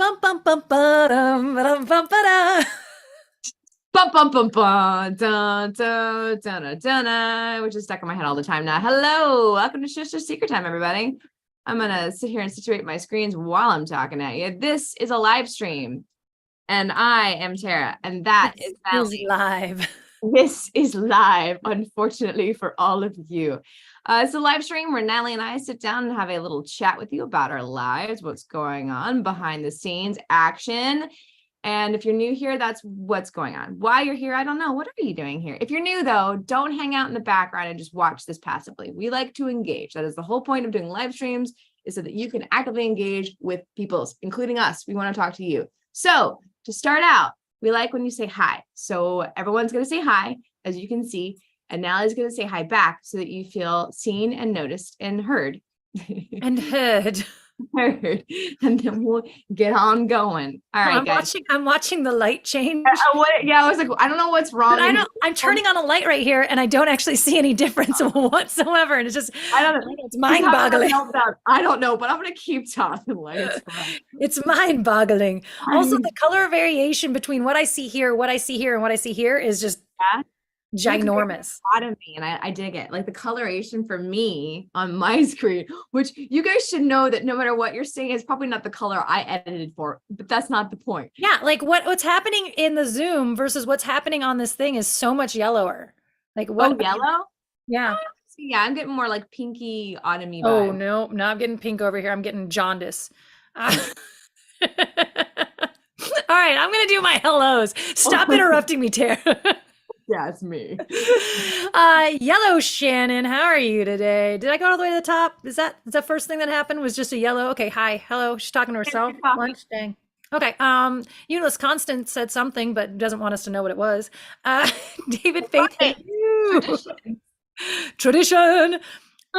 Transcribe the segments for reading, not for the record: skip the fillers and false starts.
Bum bum bum ba-dum, ba-dum, bum ba-da. Bum bum bum bum dun dun dun dun dun, which is stuck in my head all the time now. Hello, welcome to Sister Secret Time, everybody. I'm gonna sit here and situate my screens while I'm talking at you. This is a live stream, and I am Tara, and that is Natalie. Live. This is live, unfortunately, for all of you. It's a live stream where Natalie and I sit down and have a little chat with you about our lives, what's going on behind the scenes, action. And if you're new here, that's what's going on. Why you're here, I don't know. What are you doing here? If you're new, though, don't hang out in the background and just watch this passively. We like to engage. That is the whole point of doing live streams, is so that you can actively engage with people, including us. We want to talk to you. So to start out, we like when you say hi. So everyone's going to say hi, as you can see. And Natalie's going to say hi back so that you feel seen and noticed and heard. And heard. Heard. And then we'll get on going. All right, guys. I'm watching the light change. I was like, I don't know what's wrong. But I'm turning on a light right here and I don't actually see any difference whatsoever. And it's just, I don't know. It's mind-boggling. I don't know, but I'm going to keep talking. It's mind-boggling. Also, the color variation between what I see here, what I see here, and what I see here is just ginormous. Out of me, and I dig it. Like the coloration for me on my screen, which you guys should know that no matter what you're seeing, is probably not the color I edited for, but that's not the point. Yeah, like what's happening in the Zoom versus what's happening on this thing is so much yellower. Like what? Oh, yellow? Yeah. Yeah, I'm getting more like pinky autumny vibe. Oh no, I'm getting pink over here. I'm getting jaundice. All right, I'm gonna do my hellos. Stop interrupting me, Tara. Yeah, it's me. Yellow Shannon, how are you today? Did I go all the way to the top? Is that the first thing that happened was just a yellow? Okay, hi, hello. She's talking to herself. Lunch, dang. Okay, Eunice Constant said something, but doesn't want us to know what it was. David Faith, Tradition.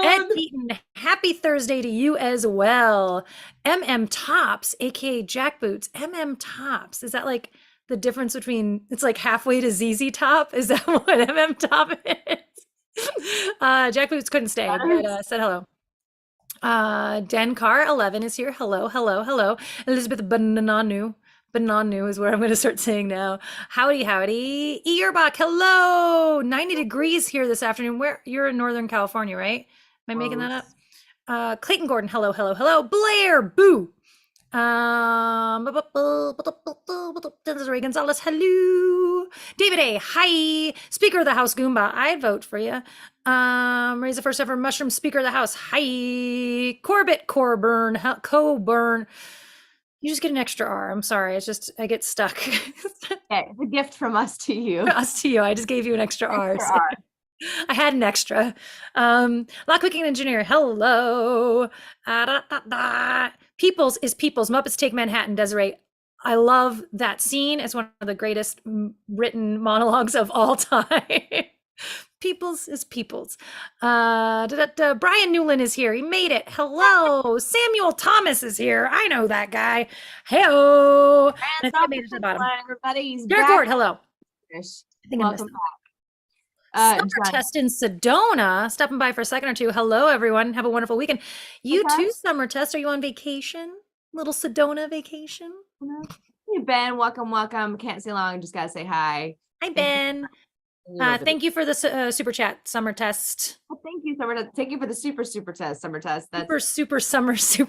Ed Eaton, happy Thursday to you as well. MM Tops, aka Jack Boots. MM Tops, is that like the difference between, it's like halfway to ZZ Top? Is that what MM Top is? Jack Boots couldn't stay, but said hello. Den Car 11 is here. Hello, hello, hello. Elizabeth Bananu. Bananu is where I'm going to start saying now. Howdy, howdy. Earbach, hello. 90 degrees here this afternoon. You're in Northern California, right? Am I making that up? Clayton Gordon, hello, hello, hello. Blair, boo. Desiree Gonzalez, hello. David A, hi. Speaker of the House, Goomba, I'd vote for you. Raise the first ever mushroom Speaker of the House, hi. Corbett, Coburn. You just get an extra R. I'm sorry. It's just, I get stuck. Okay, it's a gift from us to you. Us to you. I just gave you an extra R. So. I had an extra. Lock Cooking Engineer, hello. Peoples is Peoples. Muppets Take Manhattan, Desiree. I love that scene. It's one of the greatest written monologues of all time. Peoples is Peoples. Brian Newland is here. He made it. Hello. Samuel Thomas is here. I know that guy. Hey-o. I think I made it to the bottom. Everybody's Derek Ward, hello. I think welcome back. Summer Test in Sedona, stopping by for a second or two. Hello, everyone. Have a wonderful weekend. You too, Summer Test. Are you on vacation? Little Sedona vacation? Hey, Ben. Welcome, welcome. Can't say long. Just got to say hi. Hi, Ben. Thank you for the super chat, Summer Test. Well, thank you, Summer Test. Thank you for the super test, Summer Test. That's super chest.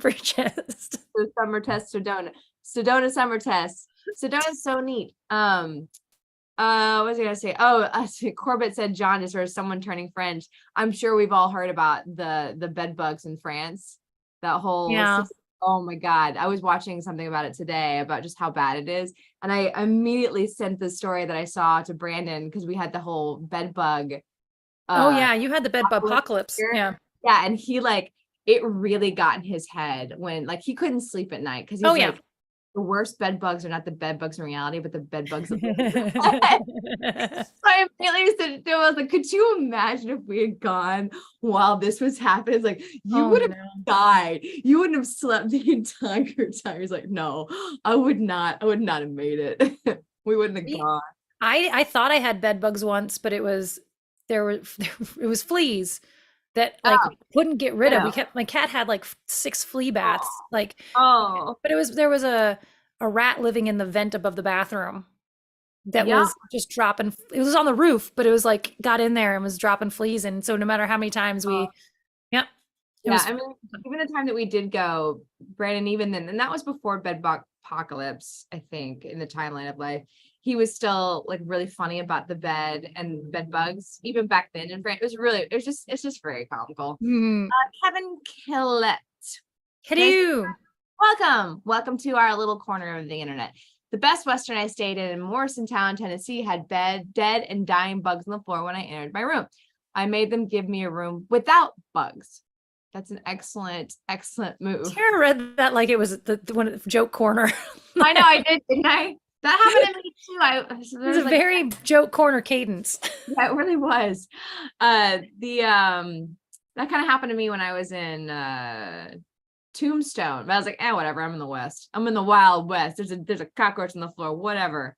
The Summer Test Sedona. Sedona Summer Test. Sedona's so neat. What was I gonna say? Oh, Corbett said jaundice or someone turning French. I'm sure we've all heard about the bed bugs in France. That whole system. Oh my God. I was watching something about it today about just how bad it is. And I immediately sent the story that I saw to Brandon because we had the whole bed bug. Oh yeah, you had the bed bug apocalypse. Yeah. Yeah. And he it really got in his head when he couldn't sleep at night because he's the worst bed bugs are not the bed bugs in reality, but the bed bugs. So I immediately said to him, I was like, could you imagine if we had gone while this was happening? It's like, you would have died. You wouldn't have slept the entire time. He's like, no, I would not have made it. We wouldn't have gone. I thought I had bed bugs once, but it was fleas that couldn't get rid of. My cat had 6 flea baths. But there was a a rat living in the vent above the bathroom that Yeah. was just dropping. It was on the roof, but it was like got in there and was dropping fleas. And so no matter how many times yep, it Yeah, was. I mean, even the time that we did go, Brandon, even then, and that was before apocalypse, I think, in the timeline of life, he was still like really funny about the bed and bed bugs, even back then. And Brandon, it's just very comical. Mm. Kevin Killett, nice, Hello. welcome to our little corner of the internet. The best Western I stayed in Morrisontown, Tennessee, had dead and dying bugs on the floor when I entered my room. I made them give me a room without bugs. That's an excellent move. Tara read that like it was the one joke corner. I know I did, didn't I? That happened to me too. It was a very joke corner cadence. Yeah, it really was. That kind of happened to me when I was in Tombstone. But I was like, whatever, I'm in the West. I'm in the Wild West. There's a cockroach on the floor, whatever.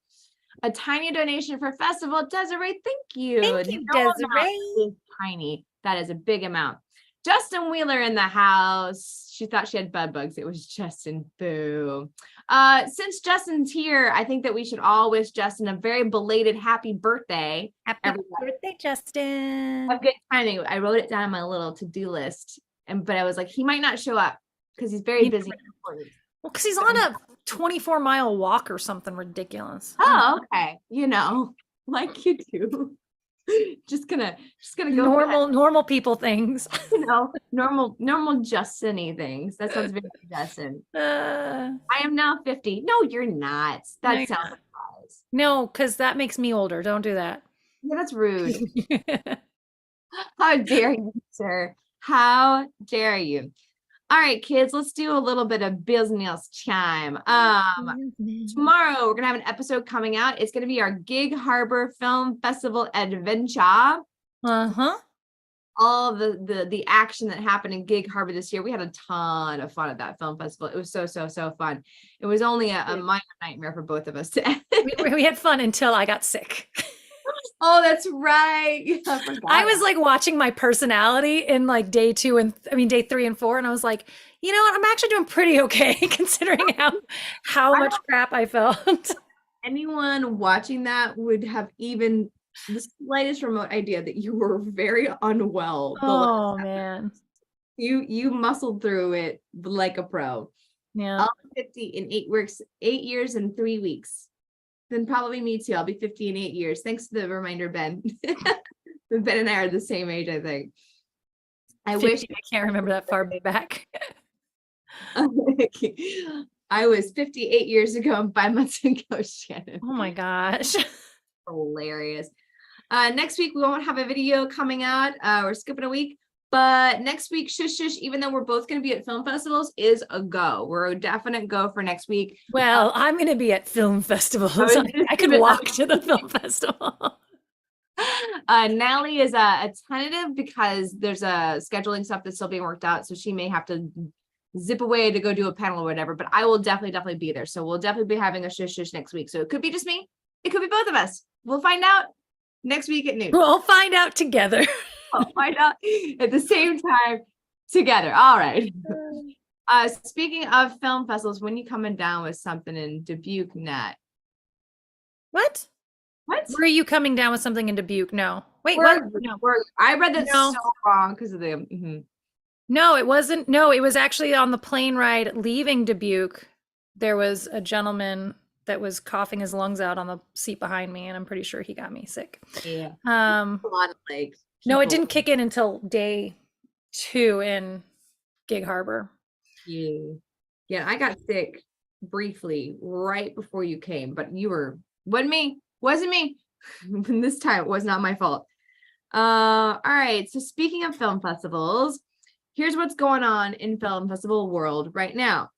A tiny donation for festival. Desiree, thank you. Thank you, Desiree. Tiny. That is a big amount. Justin Wheeler in the house. She thought she had bed bugs. It was Justin. Boo. Since Justin's here, I think that we should all wish Justin a very belated happy birthday. Happy birthday, Justin. Have good timing. I wrote it down on my little to-do list, but I was like, he might not show up because he's very busy. Well, because he's on a 24-mile walk or something ridiculous. Oh, okay. Like you do. just gonna go normal people things. Normal Justin-y things. That sounds very Justin. I am now 50. No, you're not. That sounds like lies. No, because that makes me older. Don't do that. Yeah, that's rude. How dare you, sir? How dare you? All right, kids, let's do a little bit of business time. Tomorrow we're gonna have an episode coming out. It's gonna be our Gig Harbor Film Festival adventure. Uh-huh. All the action that happened in Gig Harbor this year. We had a ton of fun at that film festival. It was so fun. It was only a minor nightmare for both of us to end. we had fun until I got sick. Oh, that's right. I was like watching my personality in like day 3 and 4, and I was like, you know what? I'm actually doing pretty okay considering how much crap I felt. Anyone watching that would have even the slightest remote idea that you were very unwell. Oh man. You muscled through it like a pro. Yeah. I'll be 50 in 8 years and 3 weeks. Then probably me too. I'll be 50 in 8 years. Thanks to the reminder, Ben. Ben and I are the same age, I think. I wish I can't remember that far back. I was 58 years ago and 5 months ago, Shannon. Oh my gosh. Hilarious. Next week we won't have a video coming out. We're skipping a week. But next week, Shush, even though we're both going to be at film festivals, is a go. We're a definite go for next week. Well, I'm going to be at film festivals. I could walk to the film festival. Natalie is a tentative because there's a scheduling stuff that's still being worked out. So she may have to zip away to go do a panel or whatever. But I will definitely be there. So we'll definitely be having a Shush next week. So it could be just me. It could be both of us. We'll find out next week at noon. We'll find out together. I'll find out at the same time together. All right. Speaking of film festivals, when you coming down with something in Dubuque, Nat? What? Were you coming down with something in Dubuque? No. Wait, what? No. I read that so wrong because of the. No, it wasn't. No, it was actually on the plane ride leaving Dubuque. There was a gentleman that was coughing his lungs out on the seat behind me, and I'm pretty sure he got me sick. Yeah. A lot of legs. No, it didn't kick in until day 2 in Gig Harbor. Yeah, I got sick briefly right before you came, but wasn't me. This time it was not my fault. All right. So speaking of film festivals, here's what's going on in film festival world right now.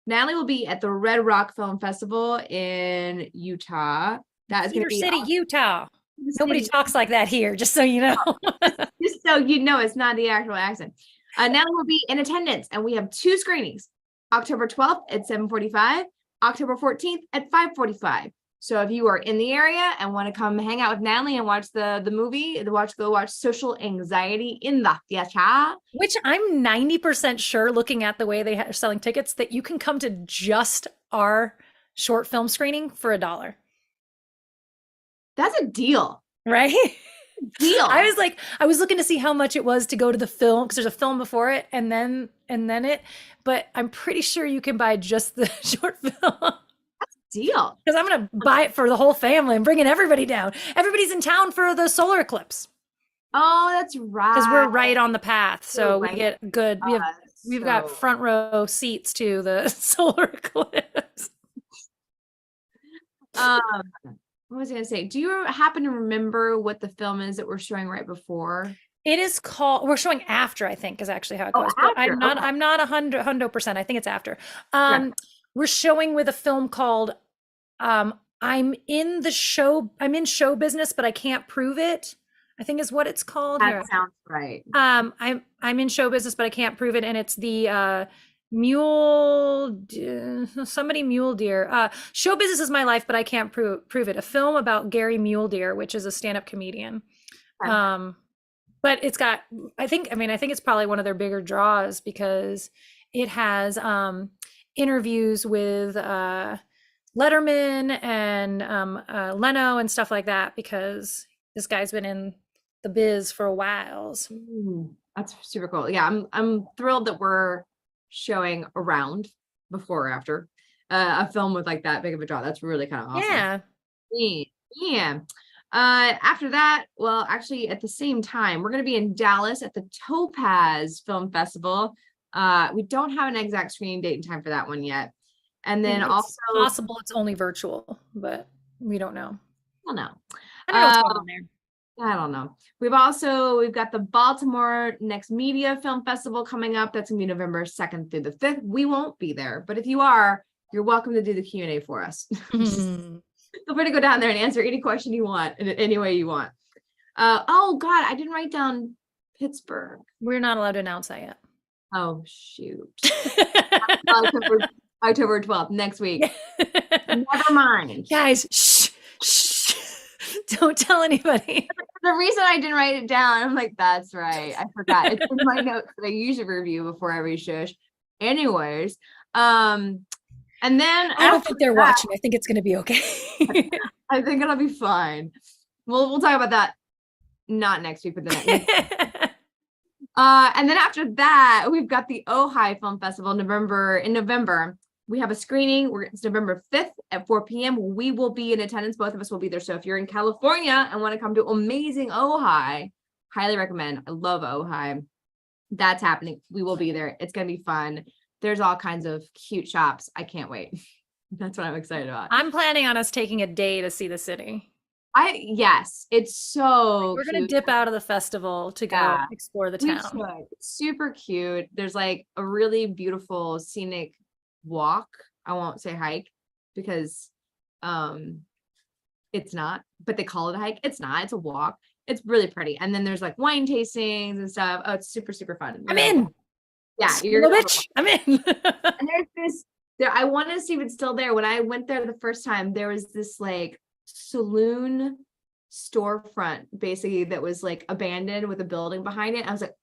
Natalie will be at the Red Rock Film Festival in Utah. That is going to be Cedar City, Utah. Nobody talks like that here, just so you know. Just so you know, it's not the actual accent. Natalie will be in attendance, and we have 2 screenings: October 12th at 7:45, October 14th at 5:45. So if you are in the area and want to come hang out with Natalie and watch the movie, go watch Social Anxiety in the theater. Which I'm 90% sure, looking at the way they are selling tickets, that you can come to just our short film screening for $1. That's a deal. Right? Deal. I was looking to see how much it was to go to the film because there's a film before it and then it, but I'm pretty sure you can buy just the short film. Deal. Because I'm gonna buy it for the whole family and bringing everybody down. Everybody's in town for the solar eclipse Oh, that's because we're right. right on the path, so we Right. get good. We've got So, front row seats to the solar eclipse. um, what was I gonna say? Do you happen to remember what the film is that we're showing right before? It is called. We're showing after, I think, is actually how it Oh, goes. But after. Okay. I'm not 100%. I think it's after. Right. We're showing with a film called I'm in show business, but I can't prove it, I think is what it's called. That Here. sounds right. I'm in show business, but I can't prove it. And it's the somebody mule deer. Show business is my life, but I can't prove it. A film about Gary Mule Deer, which is a stand-up comedian. Okay. But it's got, I think it's probably one of their bigger draws because it has interviews with Letterman and Leno and stuff like that because this guy's been in the biz for a while. That's super cool. Yeah, I'm thrilled that we're showing around before or after a film with like that big of a draw. That's really kind of awesome. Yeah. Yeah. After that, well, actually at the same time, we're going to be in Dallas at the Topaz Film Festival. We don't have an exact screening date and time for that one yet. And then It's also possible it's only virtual, but we don't know. I don't know. I don't know what's going on there. I don't know. We've got the Baltimore Next Media Film Festival coming up. That's gonna be November 2nd through the 5th. We won't be there, but if you are, you're welcome to do the Q&A for us. Feel free to go down there and answer any question you want in any way you want. Oh God, I didn't write down Pittsburgh. We're not allowed to announce that yet. Oh shoot. October 12th, next week. Never mind. Guys, shh. Don't tell anybody. The reason I didn't write it down, I'm like, that's right. I forgot. It's in my notes that I usually review before every shush. Anyways, and then I don't think they're watching. I think it's gonna be okay. I think it'll be fine. We'll talk about that not next week, but the next week. And then after that, we've got the Ojai Film Festival in November. We have a screening. It's November 5th at 4 p.m. We will be in attendance. Both of us will be there. So if you're in California and want to come to amazing Ojai, highly recommend. I love Ojai. That's happening. We will be there. It's going to be fun. There's all kinds of cute shops. I can't wait. That's what I'm excited about. I'm planning on us taking a day to see the city. Yes, it's so We're going to dip out of the festival to go explore the town. It's super cute. There's like a really beautiful scenic walk. I won't say hike because it's not, but they call it a hike. It's not, it's a walk. It's really pretty. And then there's like wine tastings and stuff. Oh, it's super, super fun. I'm in. Yeah, you're a bitch. I'm in. And there's this there. I want to see if it's still there. When I went there the first time, there was this like saloon storefront basically that was like abandoned with a building behind it. I was like,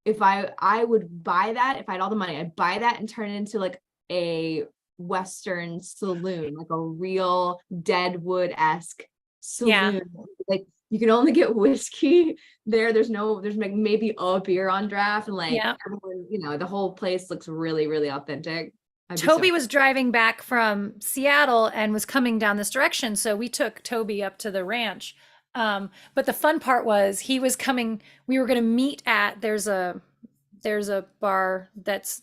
if I would buy that, if I had all the money, I'd buy that and turn it into like a Western saloon, like a real Deadwood-esque saloon. Yeah. Like you can only get whiskey there. There's like maybe a beer on draft, and like everyone, the whole place looks really, really authentic. Toby was driving back from Seattle and was coming down this direction. So we took Toby up to the ranch. But the fun part was he was coming, we were going to meet at, there's a bar that's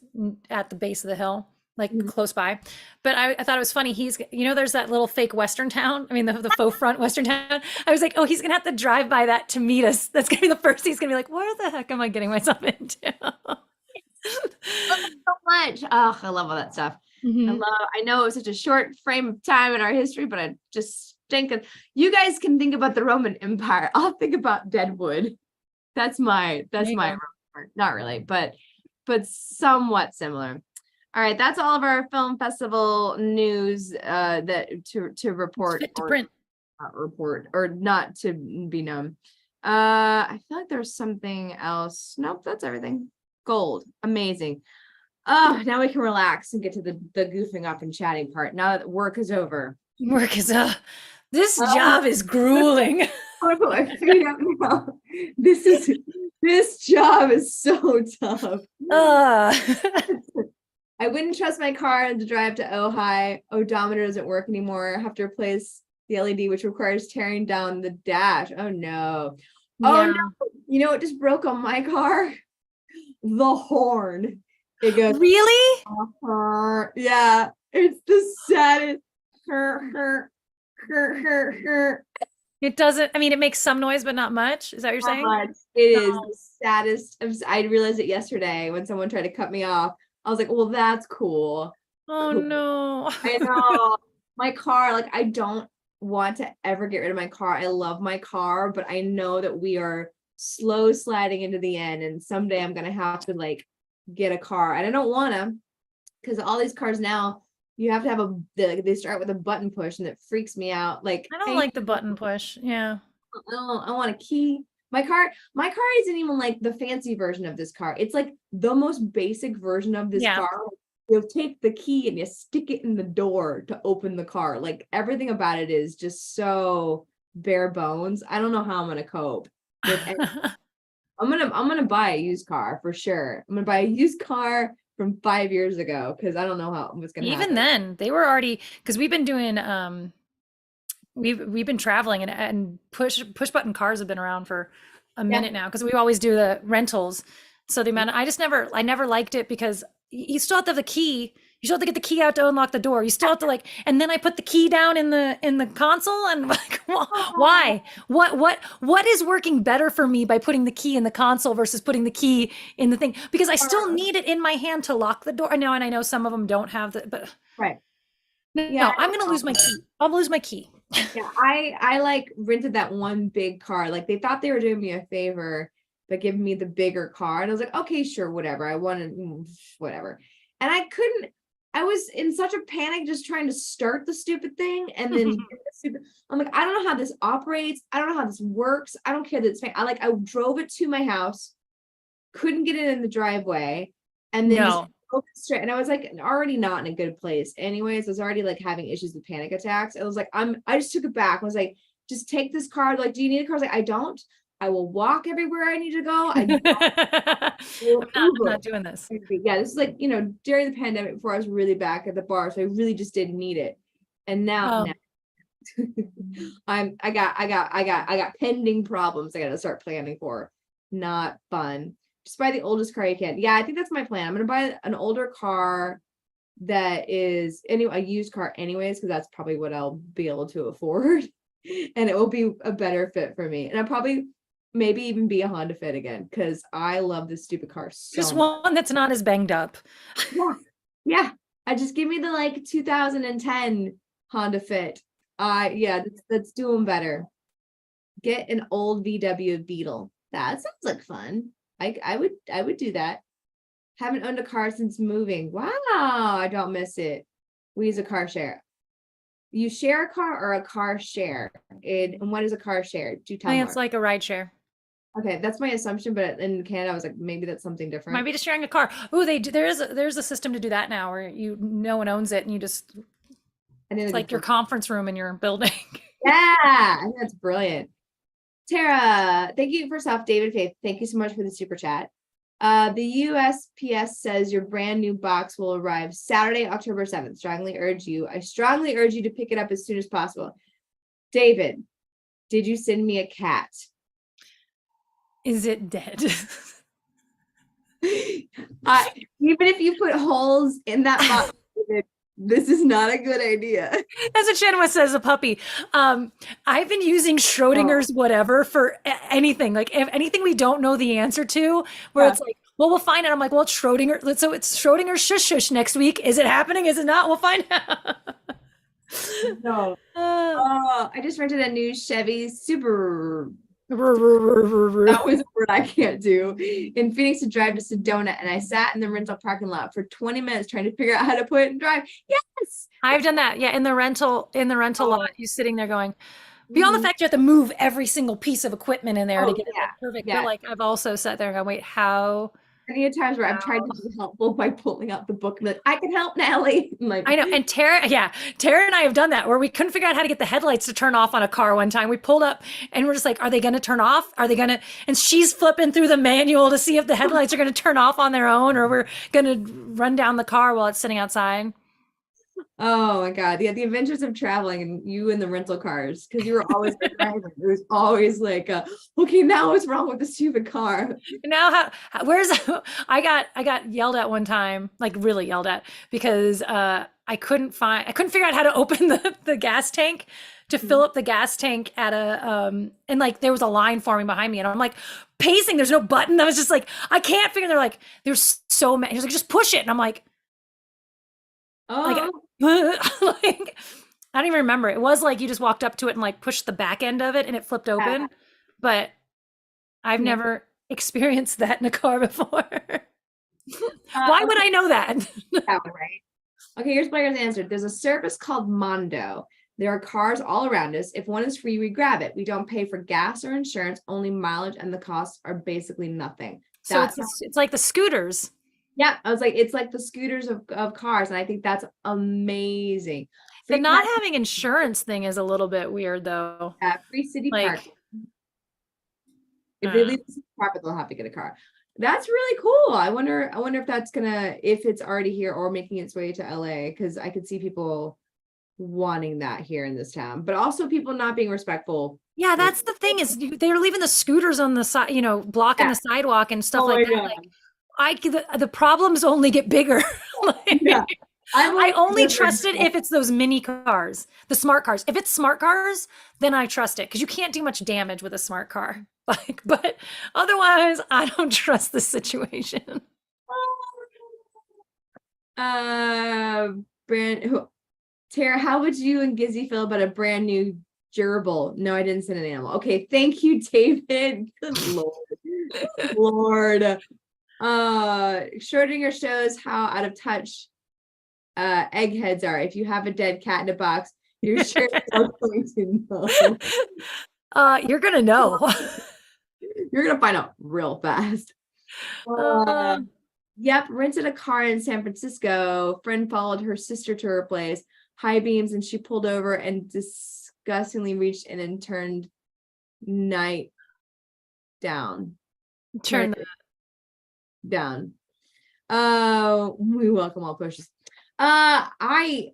at the base of the hill, like close by. But I thought it was funny. There's that little fake Western town. I mean, the faux front Western town. I was like, oh, he's going to have to drive by that to meet us. That's going to be the first. He's going to be like, where the heck am I getting myself into? So much. Oh, I love all that stuff. I know it was such a short frame of time in our history, but I just think of, you guys can think about the Roman Empire. I'll think about Deadwood. That's my not really, but somewhat similar. All right, that's all of our film festival news that to report or not to be known. I feel like there's something else. Nope, that's everything. Gold. Amazing. Oh, now we can relax and get to the goofing off and chatting part. Now that work is over. Work is this Oh, job is grueling. I want to put my feet up now. This job is so tough. Uh, I wouldn't trust my car to drive to Ojai. Odometer doesn't work anymore. I have to replace the LED, which requires tearing down the dash. Oh no. Oh yeah. no. You know what just broke on my car? The horn. It goes, Really? yeah, it's the saddest. Her. It doesn't, I mean, it makes some noise, but not much. Is that what you're saying? Much. It is Oh, the saddest. I realized it yesterday when someone tried to cut me off. I was like, well, that's cool. oh Cool. no. I know. My car, like, I don't want to ever get rid of my car. I love my car, but I know that we are slow sliding into the end, and someday I'm gonna have to like get a car, and I don't want to, because all these cars now you have to have they start with a button push, and it freaks me out. Like, I don't like the button push. Yeah. I want a key. My car isn't even like the fancy version of this car. It's like the most basic version of this Yeah. car. You take the key and you stick it in the door to open the car. Like, everything about it is just so bare bones. I don't know how I'm gonna cope with it. I'm gonna buy a used car for sure. I'm gonna buy a used car from 5 years ago, because I don't know what's gonna Even happen. then, they were already, because we've been doing we've been traveling, and push button cars have been around for a Yeah. minute now, because we always do the rentals. So the amount I never liked it, because you still have to have the key. You still have to get the key out to unlock the door. You still have to like, and then I put the key down in the console, and like, why? What is working better for me by putting the key in the console versus putting the key in the thing? Because I still need it in my hand to lock the door. I know, and I know some of them don't have the, but Right. no, Yeah. I'm gonna lose my key. I'll lose my key. Yeah, I like rented that one big car. Like, they thought they were doing me a favor by giving me the bigger car. And I was like, okay, sure, whatever. I wanted whatever. And I was in such a panic just trying to start the stupid thing. And then I'm like, I don't know how this operates. I don't know how this works. I don't care that it's I drove it to my house, couldn't get it in the driveway, and then just No. straight, and I was like already not in a good place anyways. I was already like having issues with panic attacks. I was like, I just took it back. I was like, just take this car. Like, do you need a car? I was like, I don't. I will walk everywhere I need to go. I'm not doing this. Yeah, this is like, during the pandemic, before I was really back at the bar, so I really just didn't need it. And now Oh, I got pending problems I gotta start planning for. Not fun. Just buy the oldest car you can. Yeah, I think that's my plan. I'm gonna buy an older car that is a used car anyways, because that's probably what I'll be able to afford. And it will be a better fit for me. And I'll probably maybe even be a Honda Fit again, because I love this stupid car so just much. one that's not as banged up. Yeah. Yeah. I just give me the like 2010 Honda Fit. Yeah, that's doing better. Get an old VW Beetle. That sounds like fun. I would do that. Haven't owned a car since moving. Wow, I don't miss it. We use a car share. You share a car or a car share? And what is a car share? Do I tell think more. it's like a ride share. Okay, that's my assumption, but in Canada, I was like, maybe that's something different. Might be just sharing a car. Oh, there's a system to do that now, where no one owns it, and you just, it's like your conference room in your building. Yeah, I think that's brilliant. Tara, thank you. First off, David Faith, thank you so much for the super chat. The USPS says your brand new box will arrive Saturday, October 7th. I strongly urge you to pick it up as soon as possible. David, did you send me a cat? Is it dead? Even if you put holes in that box, David, this is not a good idea. That's what Shannon says, a puppy. I've been using Schrodinger's whatever for anything. Like, if anything we don't know the answer to, where it's like, well, we'll find out. I'm like, well, it's Schrodinger. So it's Schrodinger's shush shush next week. Is it happening? Is it not? We'll find out. No. I just rented a new Chevy Super. That was a word I can't do. In Phoenix to drive to Sedona, and I sat in the rental parking lot for 20 minutes trying to figure out how to put it in drive. Yes, I've done that. Yeah, in the rental lot, you're sitting there going, beyond the fact you have to move every single piece of equipment in there to get it like perfect. Yeah. But like, I've also sat there and go, wait, how many a times where I've tried to be helpful by pulling out the book and be like, I can help, Natalie. I'm like, I know. And Tara and I have done that where we couldn't figure out how to get the headlights to turn off on a car one time. We pulled up and we're just like, are they going to turn off? Are they going to? And she's flipping through the manual to see if the headlights are going to turn off on their own or we're going to run down the car while it's sitting outside. oh my God. Yeah, the adventures of traveling and you in the rental cars, because you were always the driver. It was always like, okay, now what's wrong with the stupid car? Now where's I got yelled at one time, like really yelled at because I couldn't figure out how to open the gas tank to fill up the gas tank at a and like there was a line forming behind me and I'm like pacing, there's no button. I was just like, I can't figure. They're like, there's so many. He's like, just push it. And I'm like, Oh, like I don't even remember. It was like you just walked up to it and like pushed the back end of it and it flipped open. But I've never experienced that in a car before. Why would I know that? right. Okay, here's Blair's answer. There's a service called Mondo. There are cars all around us. If one is free, we grab it. We don't pay for gas or insurance, only mileage, and the costs are basically nothing. So it's like the scooters. Yeah, I was like, it's like the scooters of cars, and I think that's amazing. The not having insurance thing is a little bit weird, though. Free city Like, park. If they leave the city park, they'll have to get a car. That's really cool. I wonder if that's if it's already here or making its way to LA, because I could see people wanting that here in this town, but also people not being respectful. Yeah, that's the thing is they're leaving the scooters on the side, blocking the sidewalk and stuff like that. God. Like, the problems only get bigger. Like, Yeah. I only trust it if it's those mini cars, the smart cars. If it's smart cars, then I trust it because you can't do much damage with a smart car. Like, but otherwise, I don't trust the situation. Tara, how would you and Gizzy feel about a brand new gerbil? No, I didn't send an animal. Okay, thank you, David. Good Lord. Good Lord. Schrodinger shows how out of touch eggheads are. If you have a dead cat in a box, you're sure going to know. You're gonna know. You're gonna find out real fast. Yep, rented a car in San Francisco. Friend followed her sister to her place. High beams, and she pulled over and disgustingly reached in and turned night down. Turn down. We welcome all pushes. I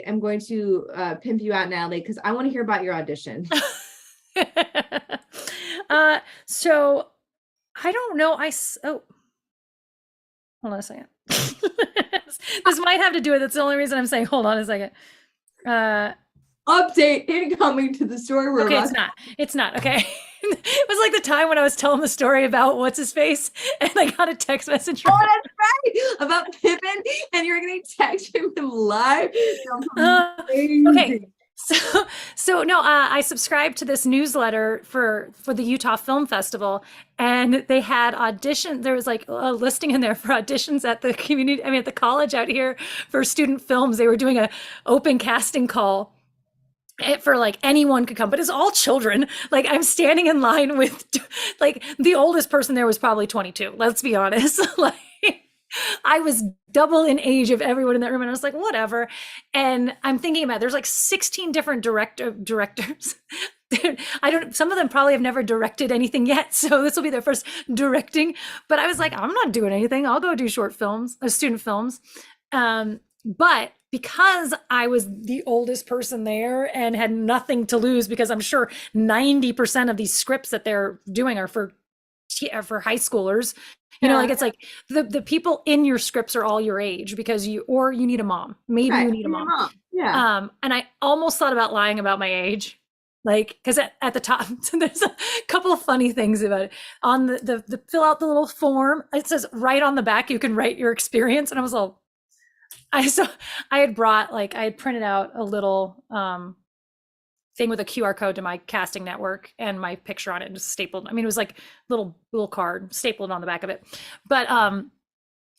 am going to pimp you out, Natalie, because I want to hear about your audition. So I don't know. Hold on a second. This might have to do with it. That's the only reason I'm saying hold on a second. Update incoming to the story we're okay, it's not okay. It was like the time when I was telling the story about what's his face and I got a text message from that's right, about Pippin, and you're gonna text him live. Okay. So no, I subscribed to this newsletter for the Utah Film Festival, and they had audition. There was like a listing in there for auditions at the community. I mean, at the college out here for student films. They were doing a open casting call for like anyone could come, but it's all children. Like I'm standing in line with like the oldest person there was probably 22. Let's be honest. Like I was double in age of everyone in that room. And I was like, whatever. And I'm thinking about, there's like 16 different directors. Some of them probably have never directed anything yet. So this will be their first directing, but I was like, I'm not doing anything. I'll go do short films, student films. But because I was the oldest person there and had nothing to lose, because I'm sure 90% of these scripts that they're doing are for high schoolers, like it's like the people in your scripts are all your age because you need a mom. Maybe you need a mom. Yeah. And I almost thought about lying about my age. Like, because at the top, there's a couple of funny things about it. On the fill out the little form, it says right on the back, you can write your experience. And I was all, I had printed out a little thing with a QR code to my casting network and my picture on it and just stapled. I mean, it was like little card stapled on the back of it. But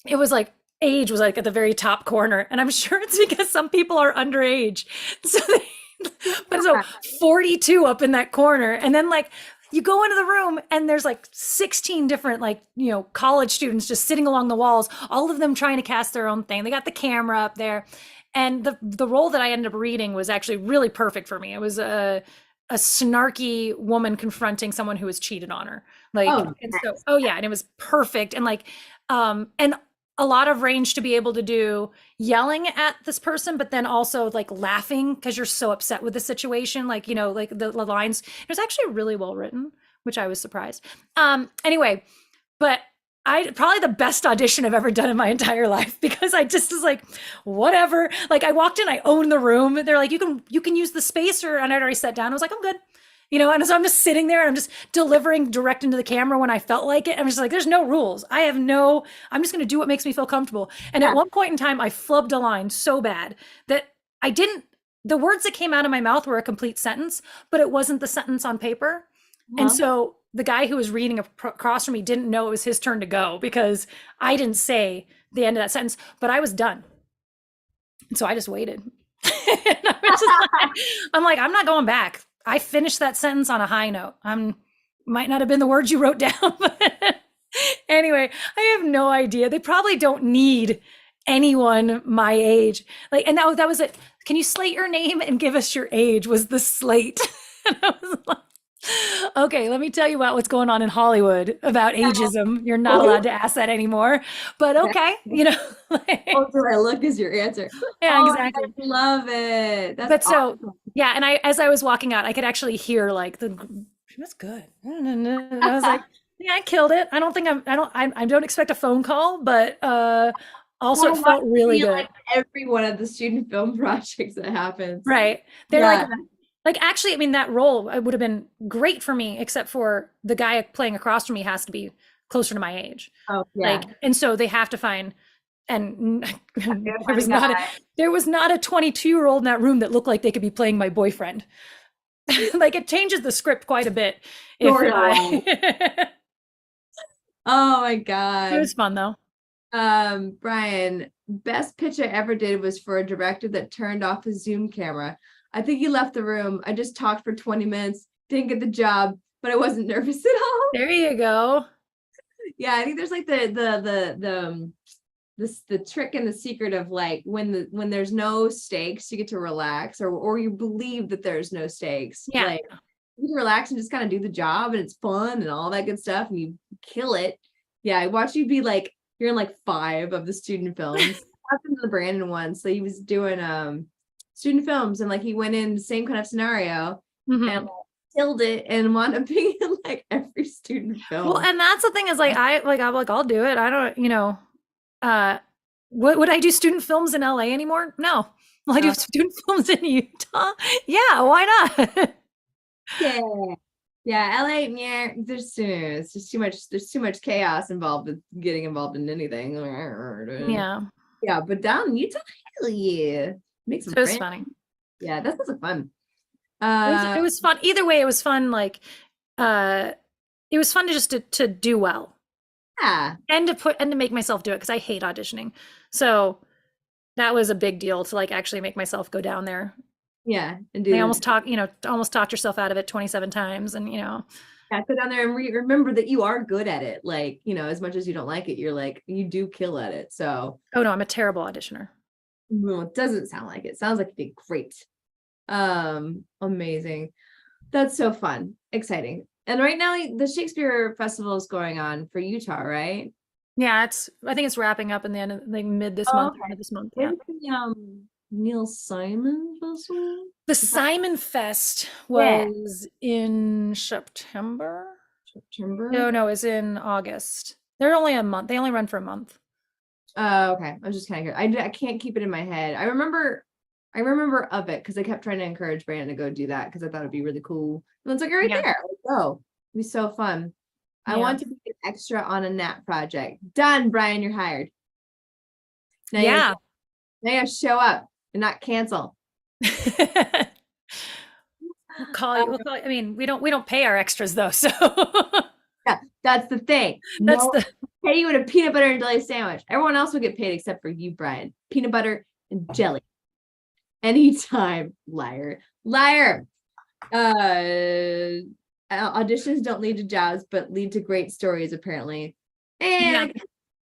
it was like age was like at the very top corner. And I'm sure it's because some people are underage. So 42 up in that corner. And then like you go into the room and there's like 16 different like, college students just sitting along the walls, all of them trying to cast their own thing. They got the camera up there. And the role that I ended up reading was actually really perfect for me. It was a snarky woman confronting someone who has cheated on her. Like, Oh, and so, nice. oh yeah, and it was perfect. And like, and a lot of range to be able to do yelling at this person, but then also like laughing because you're so upset with the situation. Like, like the lines, it was actually really well written, which I was surprised. Anyway, but I probably the best audition I've ever done in my entire life because I just was like, whatever. Like I walked in, I owned the room. They're like, you can use the spacer, and I'd already sat down. I was like, I'm good. And so I'm just sitting there and I'm just delivering direct into the camera when I felt like it. I'm just like, there's no rules. I'm just going to do what makes me feel comfortable. And Yeah. at one point in time, I flubbed a line so bad that the words that came out of my mouth were a complete sentence, but it wasn't the sentence on paper. And Uh-huh. so the guy who was reading across from me didn't know it was his turn to go because I didn't say the end of that sentence, but I was done. And so I just waited. I'm like, I'm not going back. I finished that sentence on a high note. Might not have been the words you wrote down, but anyway, I have no idea. They probably don't need anyone my age. Like, and that was it. Can you slate your name and give us your age? Was the slate. And I was like, okay, let me tell you about what's going on in Hollywood about ageism. You're not allowed to ask that anymore. But okay, Oh, do I look is your answer. yeah, Oh, I exactly. love it. That's But so awesome. yeah, and as I was walking out, I could actually hear like she was good. And I was like, yeah, I killed it. I don't think I don't expect a phone call, but also Or it what felt really be good. like every one of the student film projects that happens. Right. They're Yeah. like actually, I mean, that role would have been great for me, except for the guy playing across from me has to be closer to my age. Oh, yeah. Like, and so they have to find, and Gotta find a guy. there was not a 22-year-old in that room that looked like they could be playing my boyfriend. Like it changes the script quite a bit if Storyline. I Oh my it God. was fun though. Brian, best pitch I ever did was for a director that turned off his Zoom camera. I think he left the room. I just talked for 20 minutes, didn't get the job, but I wasn't nervous at all. There you go. Yeah, I think there's like the trick and the secret of like when there's no stakes, you get to relax, or you believe that there's no stakes. Yeah. Like you can relax and just kind of do the job, and it's fun and all that good stuff, and you kill it. Yeah, I watched you be like, you're in like 5 of the student films. Happened to the Brandon one. So he was doing student films, and like he went in the same kind of scenario and Mhm. like, killed it and wound up being in like every student Well, film. and that's the thing is like I'm like I'll do it. I don't, would I do student films in LA anymore? No. Will I do Uh, student films in Utah? Yeah, why not? yeah. Yeah, LA, yeah, it's just there's too much chaos involved with getting involved in anything. Yeah. Yeah, but down in Utah, hell yeah. Make some So it was friends. funny. Yeah, that sounds like fun. It was fun. Either way, it was fun. Like, uh, it was fun to just to do well Yeah, and to make myself do it because I hate auditioning. So that was a big deal to like actually make myself go down there. yeah, and I do almost talked yourself out of it 27 times, and yeah, go down there and remember that you are good at it. Like, as much as you don't like it, you're like, you do kill at it. So, oh no, I'm a terrible auditioner. well, it doesn't sound like it. Sounds like you did great. Amazing. That's so fun, exciting. And right now, the Shakespeare Festival is going on for Utah, right? Yeah, I think it's wrapping up in the end of like mid this Oh, month, okay. end of this month. Yeah. When's the Neil Simon Festival? The Simon Fest Yeah, was in September. September. No, it's in August. They're only a month. They only run for a month. Oh, okay. I was just kind of I can't keep it in my head. I remember of it because I kept trying to encourage Brandon to go do that because I thought it'd be really cool. And it's like right Yeah. there. Let's go. It'd be so fun. I Yeah. want to be an extra on a Nat project. Done, Brian, you're hired. Now Yeah. now you gotta show up and not cancel. We'll call you. I mean, we don't pay our extras though, so Yeah, that's the thing. that's No, the pay you in a peanut butter and jelly sandwich. Everyone else will get paid except for you, Brian. Peanut butter and jelly. Anytime, liar. Liar. auditions don't lead to jobs, but lead to great stories, apparently. Yeah. And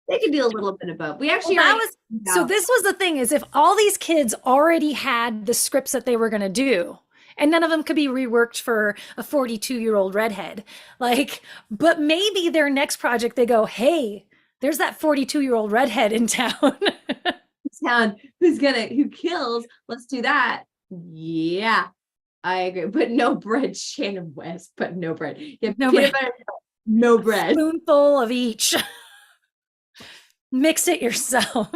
they can do a little bit of both. We Well, actually that already was found so out. this was the thing is if all these kids already had the scripts that they were going to do and none of them could be reworked for a 42-year-old redhead. Like, but maybe their next project they go, "Hey, there's that 42-year-old redhead in town." Town who kills, let's do that. Yeah, I agree. But no bread, Shannon West, but no bread. Yeah, No peanut bread. butter, no bread. Spoonful of each. Mix it yourself.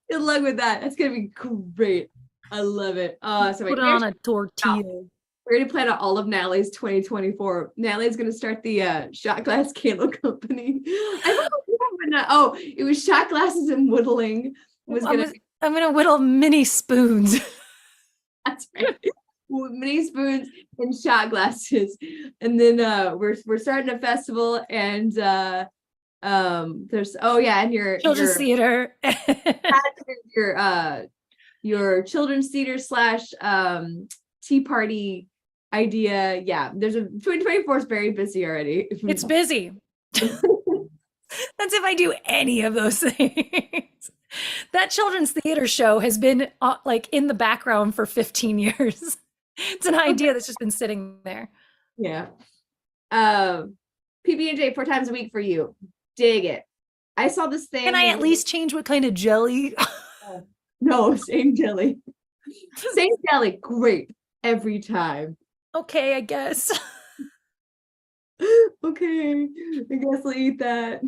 Good luck with that. That's gonna be great. I love it. So Put wait, it on a tortilla. we already planned out all of Natalie's 2024. Natalie's gonna start the shot glass candle company. I don't know. Oh, it was shot glasses and whittling was gonna be. I'm gonna whittle mini spoons. That's right. Mini spoons and shot glasses. And then we're starting a festival and there's and Children's theater. your your children's theater slash tea party idea. Yeah, there's a 2024 is very busy already. It's busy. That's if I do any of those things. That children's theater show has been like in the background for 15 years. It's an idea that's just been sitting there. Yeah. PB&J 4 times a week for you. Dig it. I saw this thing. Can I at least change what kind of jelly? No, same jelly. Same jelly. Great. Every time. Okay, I guess. Okay. I guess I'll eat that.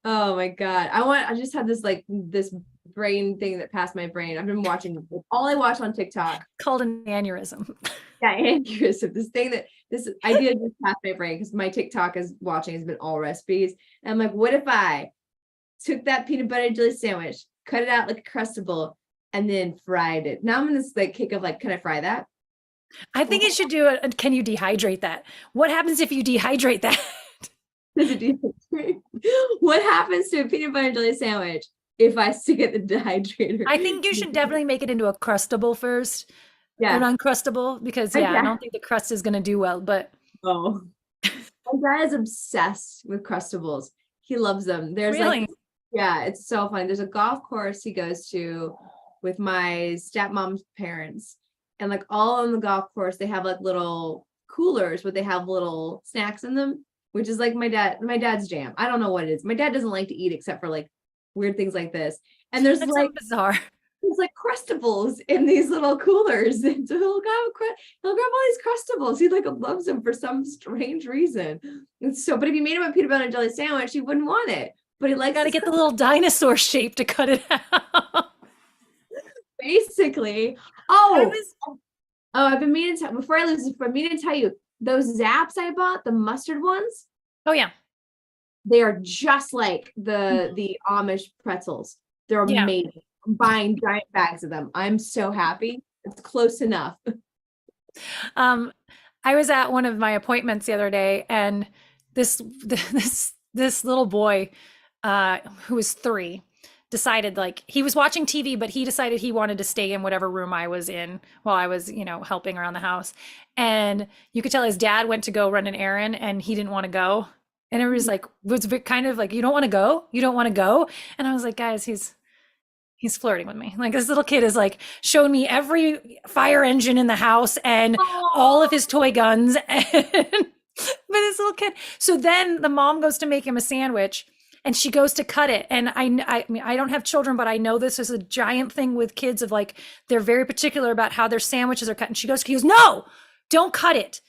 Oh my God. I just had this brain thing that passed my brain. I've been watching all I watch on TikTok. Called an aneurysm. Yeah, aneurysm. This idea just passed my brain because my TikTok has been all recipes. And I'm like, what if I took that peanut butter jelly sandwich, cut it out like a Crustable, and then fried it? Now I'm in this kick of can I fry that? I think it should do it. Can you dehydrate that? What happens if you dehydrate that? Does it dehydrate? What happens to a peanut butter jelly sandwich if I stick it in the dehydrator? I think you should definitely make it into a Crustable first. Yeah. An Uncrustable, because I don't think the crust is going to do well, but. Oh. My dad is obsessed with Crustables. He loves them. There's really? It's so funny. There's a golf course he goes to with my stepmom's parents. And all on the golf course, they have little coolers, but they have little snacks in them, which is my dad's jam. I don't know what it is. My dad doesn't like to eat except for weird things like this. And there's That's so bizarre. There's Crustables in these little coolers. And so he'll grab all these Crustables. He loves them for some strange reason. And so, but if you made him a peanut butter and jelly sandwich, he wouldn't want it. But he got to get the little dinosaur shape to cut it out. Basically. I've been meaning to, before I lose this, I'm meaning to tell you, those Zaps I bought, the mustard ones. Oh yeah. They are just like the Amish pretzels. They're amazing. I'm buying giant bags of them. I'm so happy. It's close enough. I was at one of my appointments the other day, and this little boy, who was 3, decided he was watching TV, but he decided he wanted to stay in whatever room I was in while I was, helping around the house. And you could tell his dad went to go run an errand and he didn't want to go. And it was kind of you don't want to go? You don't want to go? And I was like, guys, he's flirting with me. This little kid is showing me every fire engine in the house and all of his toy guns. But this little kid. So then the mom goes to make him a sandwich and she goes to cut it. And I mean, I don't have children, but I know this is a giant thing with kids of they're very particular about how their sandwiches are cut. And she goes, no, don't cut it.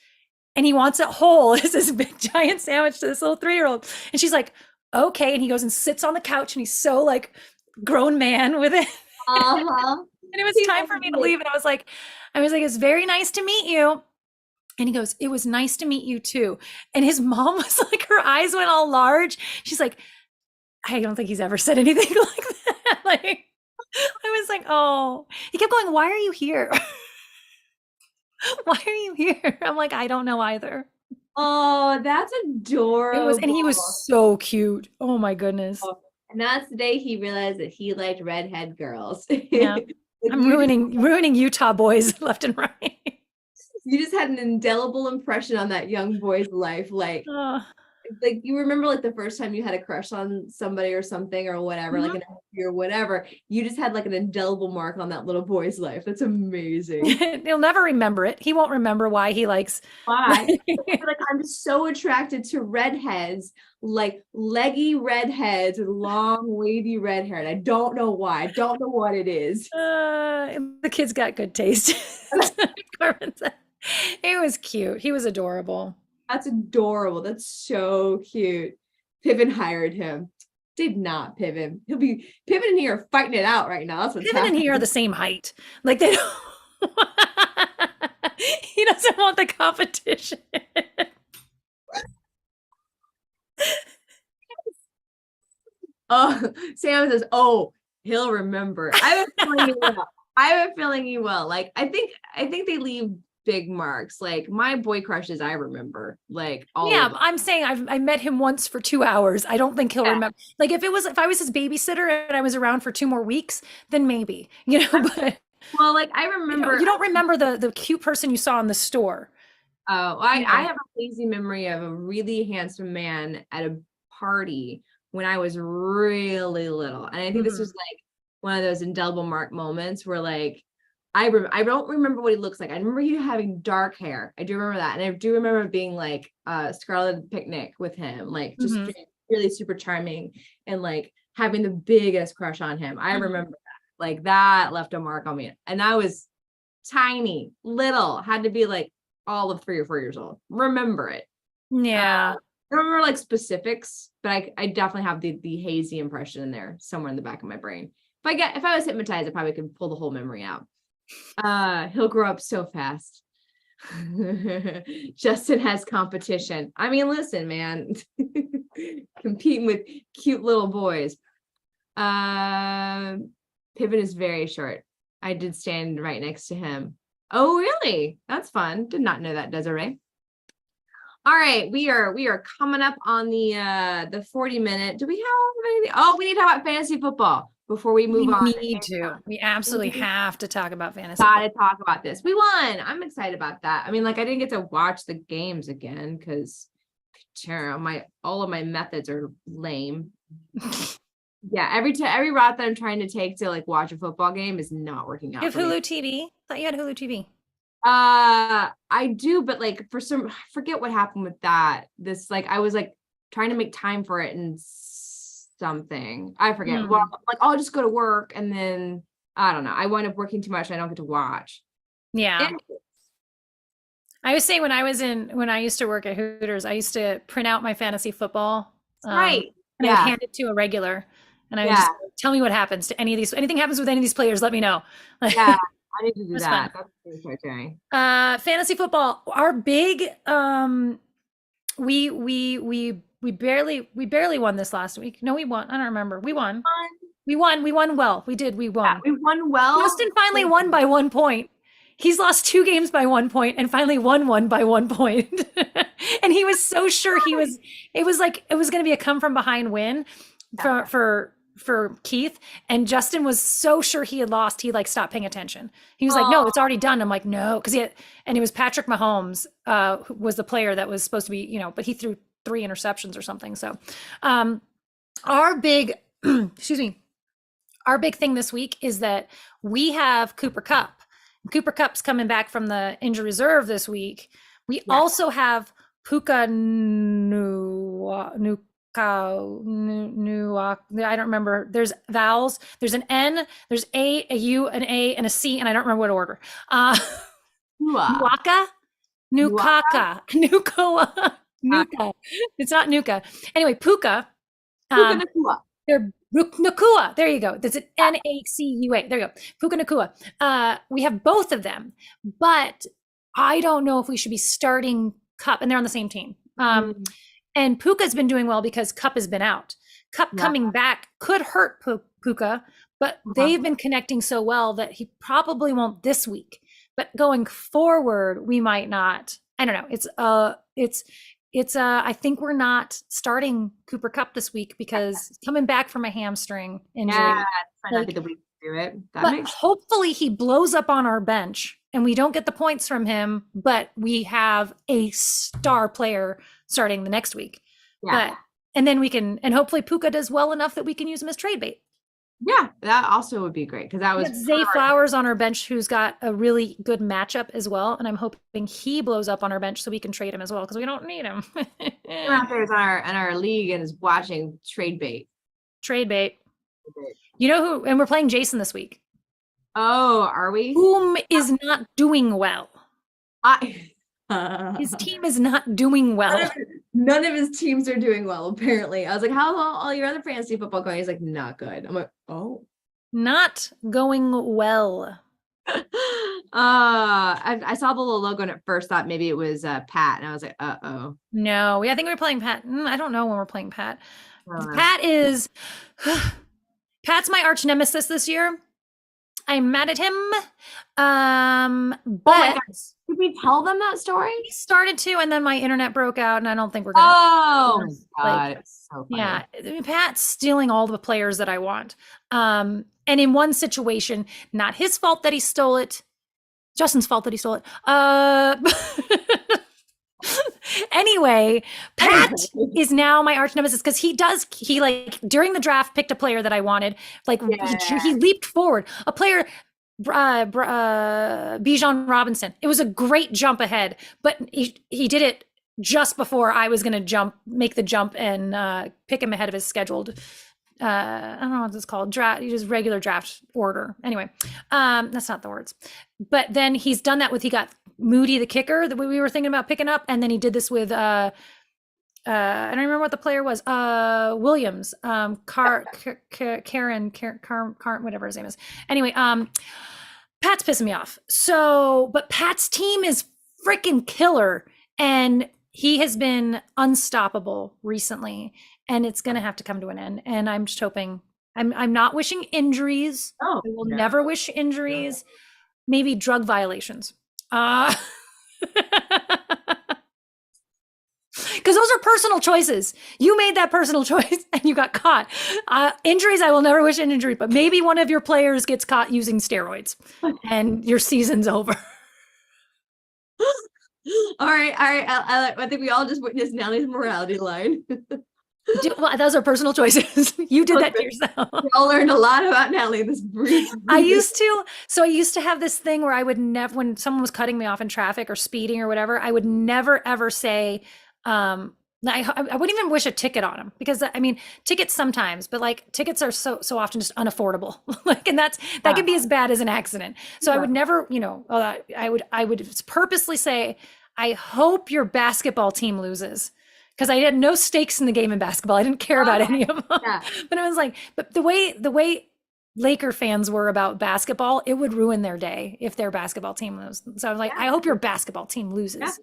And he wants it whole. It's this big giant sandwich to this little 3-year-old. And she's like, okay. And he goes and sits on the couch and he's so grown man with it. Uh-huh. And it was time for me to leave. And I was like, it's very nice to meet you. And he goes, it was nice to meet you too. And his mom was her eyes went all large. She's like, I don't think he's ever said anything like that. I was like, oh, he kept going, why are you here? Why are you here? I'm like, I don't know either. Oh, that's adorable. And he was so cute. Oh my goodness. Oh, and that's the day he realized that he liked redhead girls. Yeah. I'm ruining Utah boys left and right. You just had an indelible impression on that young boy's life. Uh, Like you remember like the first time you had a crush on somebody or something or whatever, like mhm. an or whatever, you just had like an indelible mark on that little boy's life. That's amazing. He'll never remember it. He won't remember why he likes. Why? Like I'm just so attracted to redheads, like leggy redheads with long wavy red hair. And I don't know why. I don't know what it is. The kid's got good taste. Carmen said. It was cute. He was adorable. That's adorable. That's so cute. Piven hired him. Did not Piven. He'll be Piven and he are fighting it out right now. That's what's Piven and he are happening. the same height. Like they don't. He doesn't want the competition. Oh, Sam says, "Oh, he'll remember." I have a feeling he will. I have a feeling he will. Like, I think they leave big marks. Like my boy crushes, I remember, like all Yeah, of them. I'm saying I met him once for 2 hours. I don't think he'll Yeah. remember. Like if I was his babysitter and I was around for 2 more weeks, then maybe, but Well, like I remember. you don't remember the cute person you saw in the store. Oh, I Yeah. have a hazy memory of a really handsome man at a party when I was really little, and I think this was Mhm. like one of those indelible mark moments where like I don't remember what he looks like. I remember you having dark hair. I do remember that, and I do remember being like Scarlet Picnic with him, like just Mhm. really super charming and like having the biggest crush on him. I Mhm. remember that. Like that left a mark on me, and I was tiny, little, had to be like all of 3 or 4 years old. Remember it. Uh, Yeah. I don't remember like specifics, but I definitely have the hazy impression in there somewhere in the back of my brain. If I was hypnotized, I probably could pull the whole memory out. He'll grow up so fast. Justin has competition. I mean, listen, man, competing with cute little boys. Piven is very short. I did stand right next to him. Oh, really? That's fun. Did not know that, Desiree. All right, we are coming up on the 40 minute. Do we have anything? Oh, we need to talk about fantasy football before we We move on. need to. We absolutely We have to talk about fantasy gotta football. talk about this. We won. I'm excited about that. I mean, like I didn't get to watch the games again because all of my methods are lame. Yeah, every route that I'm trying to take to like watch a football game is not working You out have for me. Hulu TV? Thought you had Hulu TV. I do, but like I forget what happened with that. This like I was like trying to make time for it and something. I forget. Well, Mm. like I'll just go to work and then I don't know. I wind up working too much and I don't get to watch. Yeah. And I was saying when I used to work at Hooters, I used to print out my fantasy football, right. and I would Yeah. hand it to a regular, and I would Yeah. just tell me what happens to anything happens with any of these players, let me know. Yeah. It I need to do was that. fun. That's what I'm doing. Fantasy football, our big, we barely won this last week. No, we won. I don't remember. We won. We won well. We did. We Yeah, won. we won well. Justin finally won by 1 point. He's lost 2 games by 1 point and finally won one by 1 point. And he was so sure it was like it was going to be a come from behind win for Keith. And Justin was so sure he had lost, he like stopped paying attention. He was like, "No, Oh, it's already done." I'm like, "No," because and it was Patrick Mahomes who was the player that was supposed to be, but he threw 3 interceptions or something. So, our big, excuse me, our big thing this week is that we have Cooper Kupp. Cooper Kupp's coming back from the injury reserve this week. We yeah. also have Puka Nuka. I don't remember. There's vowels. There's an N, there's a U, an A, and a C, and I don't remember what order. Nua. Nuaka? Nua. Nukaka. Nuka. Nuka. It's not Nuka. Anyway, Puka. Puka Um, Nakua. they're Nakua. There you go. There's an Nacua. There you go. Puka Nakua. We have both of them, but I don't know if we should be starting Cup, and they're on the same team. Mm, And Puka's been doing well because Cup has been out. Cup yeah. coming back could hurt Puka, but Uh-huh. they've been connecting so well that he probably won't this week. But going forward, we might not. I don't know. I think we're not starting Cooper Cup this week because he's coming back from a hamstring Yeah, injury. this might not be Like, the week to do it. That but makes hopefully he blows up on our bench and we don't get the points from him, but we have a star player starting the next week. Yeah. But and then we can, and hopefully Puka does well enough that we can use him as trade bait. Yeah, that also would be great because that We was have Zay Flowers on our bench who's got a really good matchup as well. And I'm hoping he blows up on our bench so we can trade him as well because we don't need him. out there is on our league and is watching trade bait. Trade bait. You know who, and we're playing Jason this week. Oh, are we? Whom is not doing well. I His team is not doing well. None of his teams are doing well, apparently. I was like, how are all your other fantasy football going? He's like, not good. I'm like, oh. Not going well. I saw the little logo and at first thought maybe it was Pat, and I was like, uh-oh. No, I think we're playing Pat. I don't know when we're playing Pat. Pat is Pat's my arch nemesis this year. I'm mad at him. But did we tell them that story? He started to, and then my internet broke out, and I don't think we're gonna. Oh my God, it's so funny. Yeah, I mean, Pat's stealing all the players that I want. And in one situation, not his fault that he stole it. Justin's fault that he stole it. Anyway, Pat is now my arch nemesis because he like during the draft picked a player that I wanted. Like he leaped forward. A player, Bijan Robinson. It was a great jump ahead, but he did it just before I was going to make the jump and pick him ahead of his scheduled. I don't know what it's called. Draft, just regular draft order. Anyway, that's not the words. But then he's done that with, he got Moody, the kicker that we were thinking about picking up. And then he did this with, I don't remember what the player was. Williams, Karen, whatever his name is. Anyway, Pat's pissing me off. So, but Pat's team is freaking killer. And he has been unstoppable recently. And it's going to have to come to an end. And I'm just hoping, I'm not wishing injuries. I will never wish injuries. Maybe drug violations. Because those are personal choices. You made that personal choice and you got caught. Injuries, I will never wish an injury, but maybe one of your players gets caught using steroids and your season's over. All right. I think we all just witnessed Natalie's morality line. Well, those are personal choices. You did that to yourself. We all learned a lot about Natalie this brief. I used to have this thing where I would never, when someone was cutting me off in traffic or speeding or whatever, I would never ever say, I wouldn't even wish a ticket on them because I mean, tickets sometimes, but like tickets are so often just unaffordable. Like, and that can be as bad as an accident. So I would never, I would purposely say, I hope your basketball team loses. Because I had no stakes in the game in basketball. I didn't care about any of them. Yeah. But it was like, but the way Laker fans were about basketball, it would ruin their day if their basketball team loses. So I was like, I hope your basketball team loses.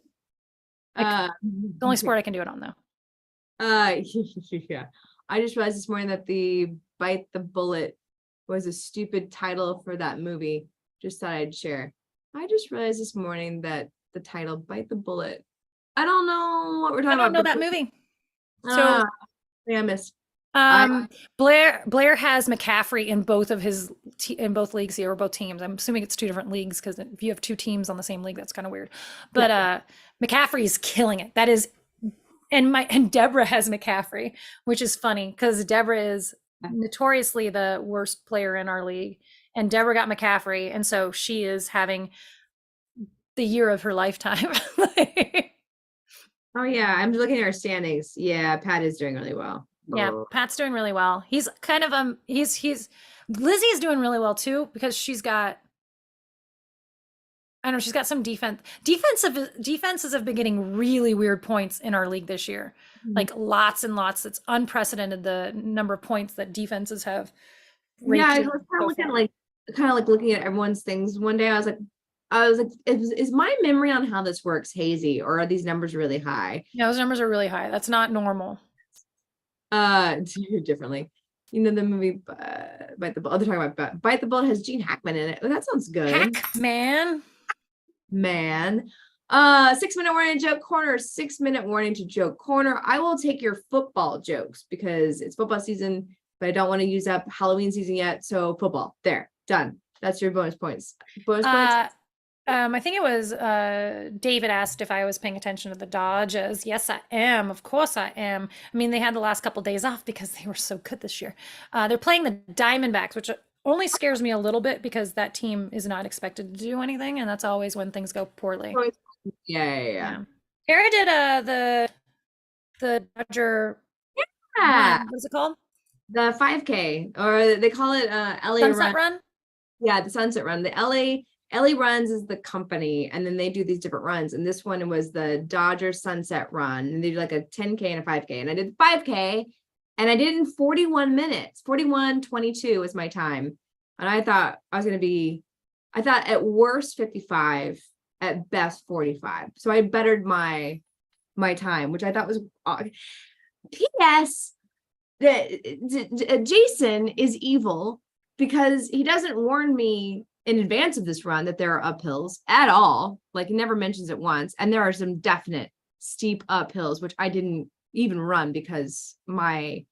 Yeah. The only sport I can do it on, though. Yeah. I just realized this morning that the Bite the Bullet was a stupid title for that movie. Just thought I'd share. I just realized this morning that the title Bite the Bullet, I don't know what we're talking about. I don't know that movie. So yeah, I missed. Blair has McCaffrey in both of in both leagues here, or both teams. I'm assuming it's two different leagues because if you have two teams on the same league, that's kind of weird. But McCaffrey's killing it. That is, and Deborah has McCaffrey, which is funny because Deborah is notoriously the worst player in our league, and Deborah got McCaffrey, and so she is having the year of her lifetime. Oh yeah, I'm looking at our standings. Yeah, Pat is doing really well. Yeah, Pat's doing really well. He's kind of he's Lizzie's doing really well too because she's got, I don't know, she's got some defenses have been getting really weird points in our league this year. Like lots and lots. It's unprecedented the number of points that defenses have. Yeah, I was kind of like looking at everyone's things. One day I was like, is my memory on how this works hazy, or are these numbers really high? Yeah, those numbers are really high. That's not normal. Differently. You know the movie Bite the Bullet. They're talking about Bite the Bullet has Gene Hackman in it. Oh, that sounds good. Man. 6-minute warning to joke corner. 6-minute warning to joke corner. I will take your football jokes because it's football season, but I don't want to use up Halloween season yet. So football. There. Done. That's your bonus points. Bonus points. I think it was David asked if I was paying attention to the Dodgers. Yes, I am. Of course, I am. I mean, they had the last couple days off because they were so good this year. They're playing the Diamondbacks, which only scares me a little bit because that team is not expected to do anything, and that's always when things go poorly. Yeah. Yeah. Harry did the Dodger Yeah. run. What is it called? The 5K, or they call it LA Sunset Run. Run. Yeah, the Sunset Run. The LA Runs is the company, and then they do these different runs. And this one was the Dodger Sunset Run, and they do like a 10K and a 5K. And I did 5K, and I did it in 41 minutes. 41:22 was my time, and I thought I was gonna be, I thought at worst 55, at best 45. So I bettered my time, which I thought was. P.S. Jason is evil because he doesn't warn me in advance of this run that there are uphills at all. Like, he never mentions it once. And there are some definite steep uphills, which I didn't even run because my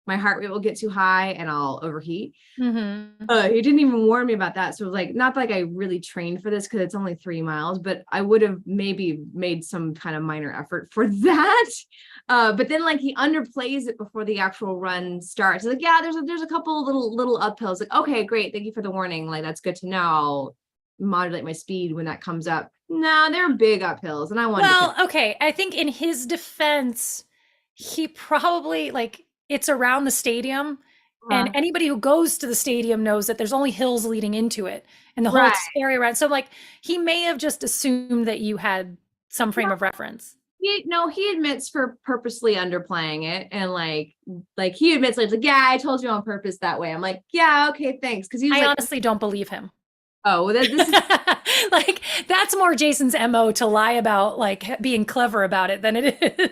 heart rate will get too high and I'll overheat. Mm-hmm. He didn't even warn me about that. So like, not like I really trained for this because it's only 3 miles, but I would have maybe made some kind of minor effort for that. But then like he underplays it before the actual run starts. He's like, yeah, there's a couple little uphills. Like, okay, great. Thank you for the warning. Like, that's good to know. I'll modulate my speed when that comes up. No, they're big uphills. And I wanted Well, okay. I think in his defense, he probably like it's around the stadium, and to, anybody who goes to the stadium knows that there's only hills leading into it and the whole right. area around. So like he may have just assumed that you had some frame of reference. He admits for purposely underplaying it, and like he admits like, yeah, I told you on purpose that way. I'm like, yeah, okay, thanks. Because he was I like, honestly don't believe him. oh, well, this is Like that's more Jason's MO to lie about like being clever about it than it is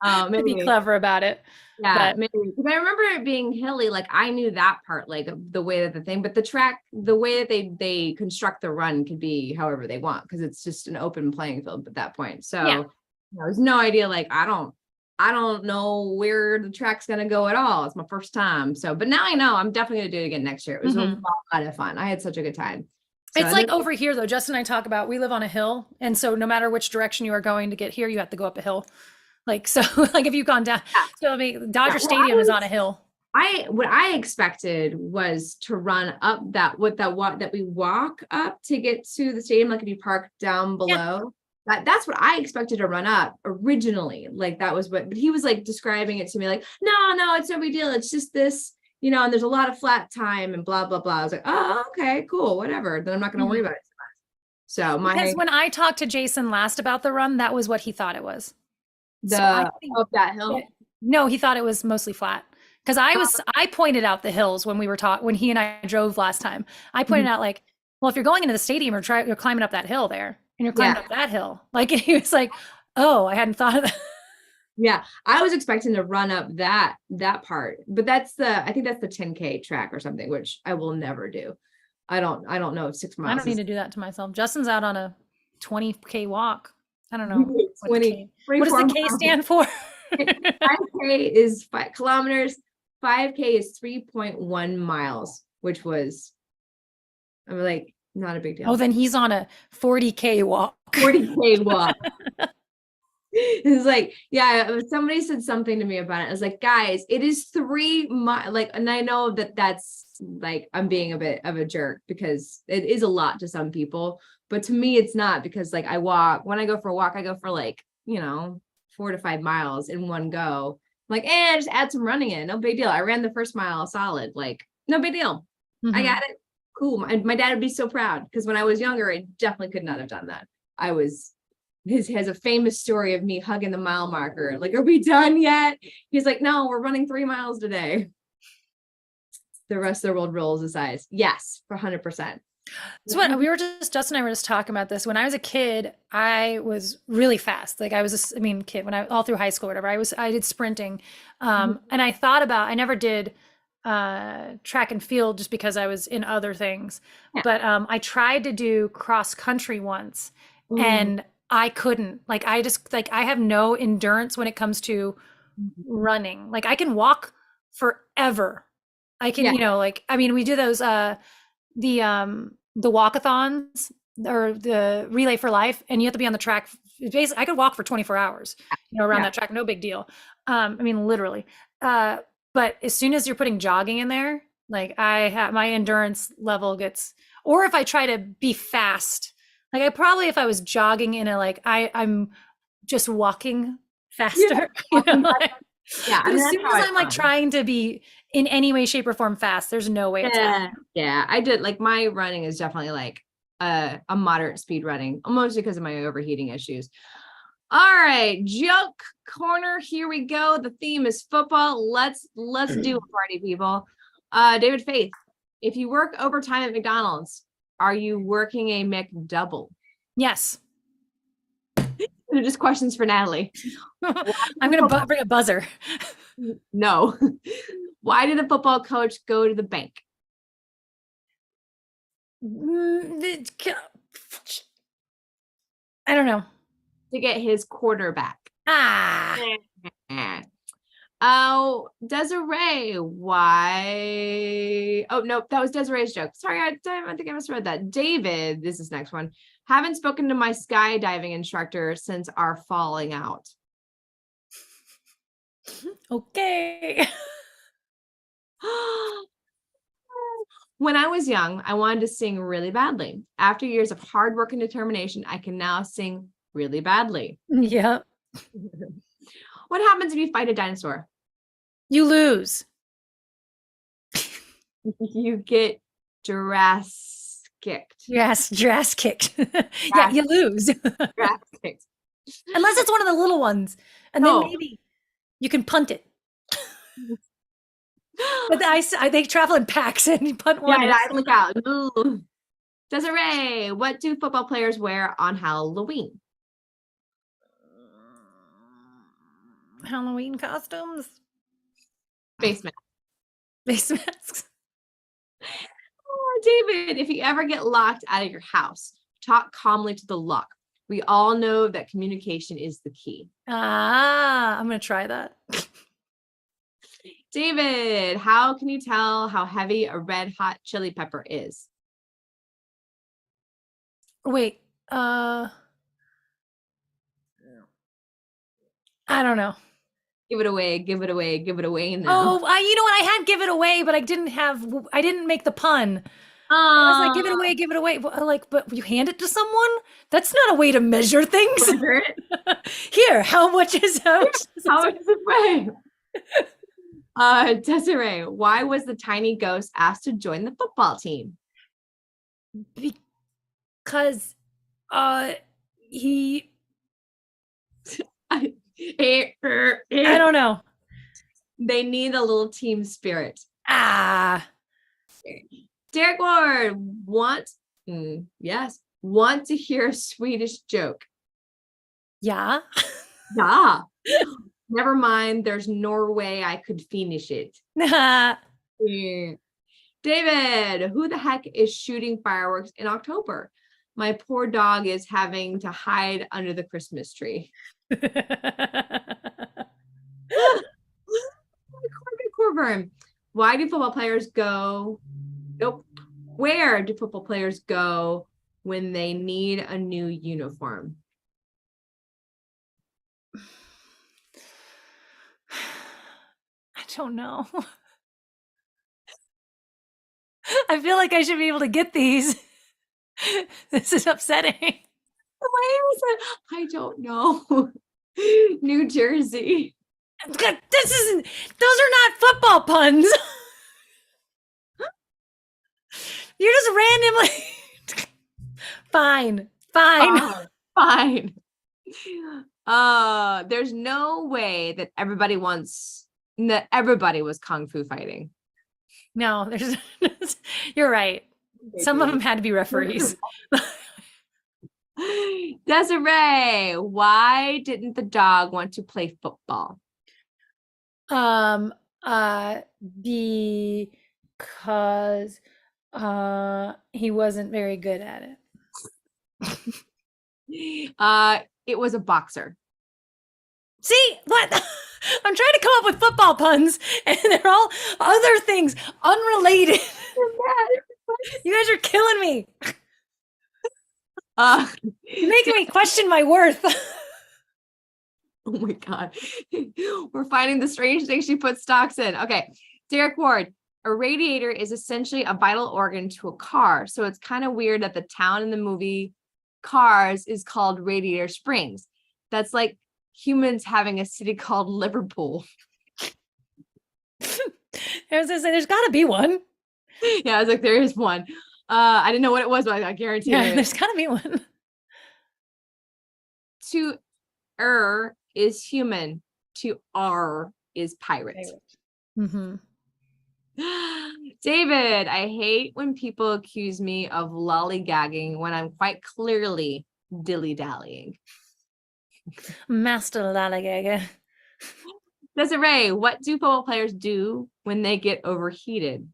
to be maybe, clever about it. yeah, But maybe. Because I remember it being hilly. Like, I knew that part, like the way that the thing, but the track, the way that they construct the run could be however they want because it's just an open playing field at that point. yeah. So there's no idea. Like, I don't know where the track's gonna go at all. It's my first time. So, but now I know. I'm definitely gonna do it again next year. It was a Mhm. lot of fun. I had such a good time. So, It's and then, like over here though, Justin and I talk about we live on a hill, and so no matter which direction you are going to get here, you have to go up a hill. Like so, like if you've gone down, yeah, so I mean, yeah. Dodger Well, Stadium is on a hill. what I expected was to run up that we walk up to get to the stadium. Like, if you park down Yeah. below, that's what I expected to run up originally. Like, that was what, but he was like describing it to me like, no, it's no big deal. It's just this, and there's a lot of flat time and blah, blah, blah. I was like, oh, okay, cool, whatever. Then I'm not going to worry Mhm. about it so much. So Because when I talked to Jason last about the run, that was what he thought it was. So I the think up that that, hill. no, he thought it was mostly flat. Because I pointed out the hills when we were taught when he and I drove last time. I pointed out like, well, if you're going into the stadium or you're climbing up that hill there, and you're climbing Yeah. up that hill, like he was like, oh, I hadn't thought of that. Yeah, I was expecting to run up that part, but I think that's the 10K track or something, which I will never do. I don't know if 6 I don't miles need is to do that to myself. Justin's out on a 20K walk. I don't know what the 20, K. What does 24 the K miles. stand for? 5K is 5 kilometers. 5K is 3.1 miles, which was, I'm like, not a big Oh, deal. then he's on a 40K walk. 40K walk. It's like, yeah, somebody said something to me about it. I was like, guys, it is 3 miles. Like, and I know that that's like, I'm being a bit of a jerk because it is a lot to some people, but to me, it's not, because like when I go for a walk, I go for like, 4 to 5 miles in one go. I'm like, just add some running in. No big deal. I ran the first mile solid. Like, no big deal. I Mhm. got it. Cool. My dad would be so proud because when I was younger, I definitely could not have done that. I was his has a famous story of me hugging the mile marker. Like, are we done yet? He's like, no, we're running 3 miles today. The rest of the world rolls his eyes. Yes, for 100%. So what we were just Justin and I were just talking about this. When I was a kid, I was really fast. Like I was, I mean, kid when I all through high school, or whatever. I did sprinting, and I thought about. I never did track and field just because I was in other things. Yeah. But I tried to do cross country once, Mm. and I couldn't. Like I just like I have no endurance when it comes to running. Like I can walk forever. I can, Yeah. like I mean, we do those the walkathons or the Relay for Life, and you have to be on the track. Basically, I could walk for 24 hours, around Yeah. that track, no big deal. I mean, literally. Uh, but as soon as you're putting jogging in there, like I have my endurance level gets, or if I try to be fast, like I probably if I was jogging in a like I'm just walking Yeah. faster, Walking like, Yeah, I but mean, as that's soon how as I I'm like run. trying to be in any way, shape, or form fast, there's no way it's Yeah, happening. yeah, I did like my running is definitely like a moderate speed running, almost because of my overheating issues. All right, joke corner. Here we go. The theme is football. Let's do a party, people. David Faith, if you work overtime at McDonald's, are you working a McDouble? Yes. They're just questions for Natalie. Why I'm did the gonna football- bring a buzzer. No. Why did the football coach go to the bank? I don't know. To get his quarterback. Ah, Oh, Desiree, why? Oh, no, that was Desiree's joke. Sorry, I think I must have read that. David, this is next one. Haven't spoken to my skydiving instructor since our falling out. okay. When I was young, I wanted to sing really badly. After years of hard work and determination, I can now sing really badly. Yep. What happens if you fight a dinosaur? You lose. You get dress kicked. Yes, dress kicked. Yeah, Dress, you lose. dress kicked. Unless it's one of the little ones. And then No. maybe you can punt it. But they travel in packs and you punt Yeah, one. I look out. Ooh. Desiree, what do football players wear on Halloween? Halloween costumes, Basement. face masks. Oh, David, if you ever get locked out of your house, talk calmly to the lock. We all know that communication is the key. Ah, I'm gonna try that. David, how can you tell how heavy a red hot chili pepper is? Wait, I don't know. Give it away, give it away, give it away now. Oh, you know what? I had give it away, but I didn't make the pun. I was like, Oh, give it away, give it away. Like, but you hand it to someone? That's not a way to measure things. Here, how much is how much how much does it weigh? Desiree, why was the tiny ghost asked to join the football team? Because he I don't know. They need a little team spirit. Ah. Derek Ward, want to hear a Swedish joke. Yeah. Yeah. Never mind, there's no way I could finish it. Yeah. David, who the heck is shooting fireworks in October? My poor dog is having to hide under the Christmas tree. Corbin, why do football players go? Nope. Where do football players go when they need a new uniform? I don't know. I feel like I should be able to get these. This is upsetting. Why is it? I don't know. New Jersey. This isn't, those are not football puns. You're just randomly. Fine. Fine. There's no way that everybody was kung fu fighting. No, you're right. Some of them had to be referees. Desiree, why didn't the dog want to play football? Because he wasn't very good at it. It was a boxer. See what? I'm trying to come up with football puns, and they're all other things unrelated. You guys are killing me. You're making me question my worth. Oh my God. We're finding the strange things she puts stocks in. Okay. Derek Ward, a radiator is essentially a vital organ to a car. So it's kind of weird that the town in the movie Cars is called Radiator Springs. That's like humans having a city called Liverpool. I was gonna say, there's got to be one. Yeah, I was like, there is one. I didn't know what it was, but I guarantee Yeah, it. there's got to be one. To is human. To R is pirate. Mm-hmm. David, I hate when people accuse me of lollygagging when I'm quite clearly dilly-dallying. Master Lollygaga. Desiree, what do football players do when they get overheated?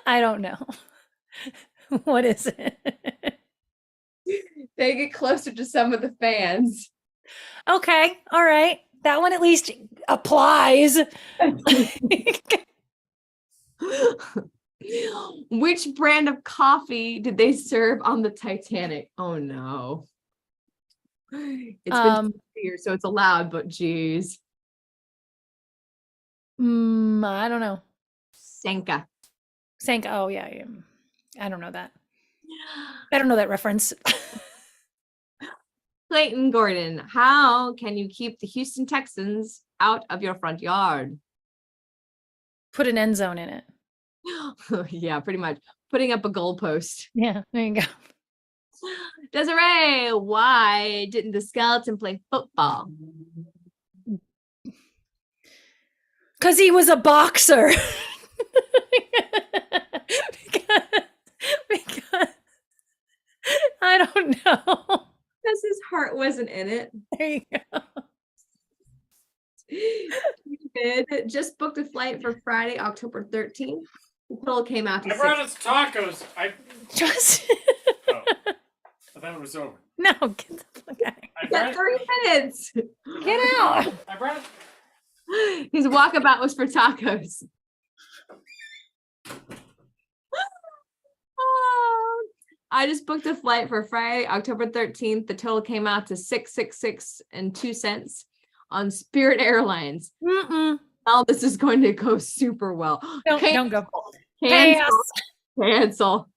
I don't know. What is it? They get closer to some of the fans. Okay, all right. That one at least applies. Which brand of coffee did they serve on the Titanic? Oh no. It's been 2 years, so it's allowed, but geez. I don't know. Senka. Sank. Oh yeah, yeah. I don't know that. I don't know that reference. Clayton Gordon, how can you keep the Houston Texans out of your front yard? Put an end zone in it. Yeah, pretty much. Putting up a goalpost. Yeah, there you go. Desiree, why didn't the skeleton play football? Because he was a boxer. because I don't know. Because his heart wasn't in it. There you go. David just booked a flight for Friday, October 13th. The total came out to I brought us tacos. Just Oh, I thought it was over. no, get the fuck out. You got 3 minutes. Get out. I brought His walkabout was for tacos. Oh, I just booked a flight for Friday, October 13th. The total came out to $666.02 on Spirit Airlines. Mm-mm. Oh, this is going to go super well. Don't go. Cancel. Cancel.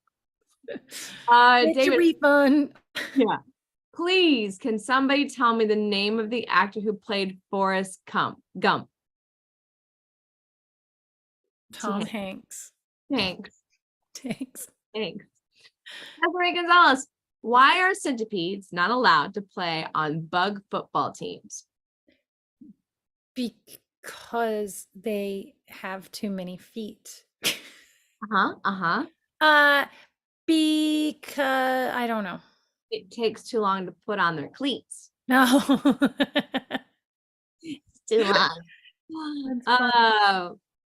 Get David, your refund. yeah. Please, can somebody tell me the name of the actor who played Forrest Gump? Tom Hanks. Thanks. Thanks. Thanks. Desiree Gonzalez, why are centipedes not allowed to play on bug football teams? Because they have too many feet. Because I don't know. It takes too long to put on their cleats. No. It's too long.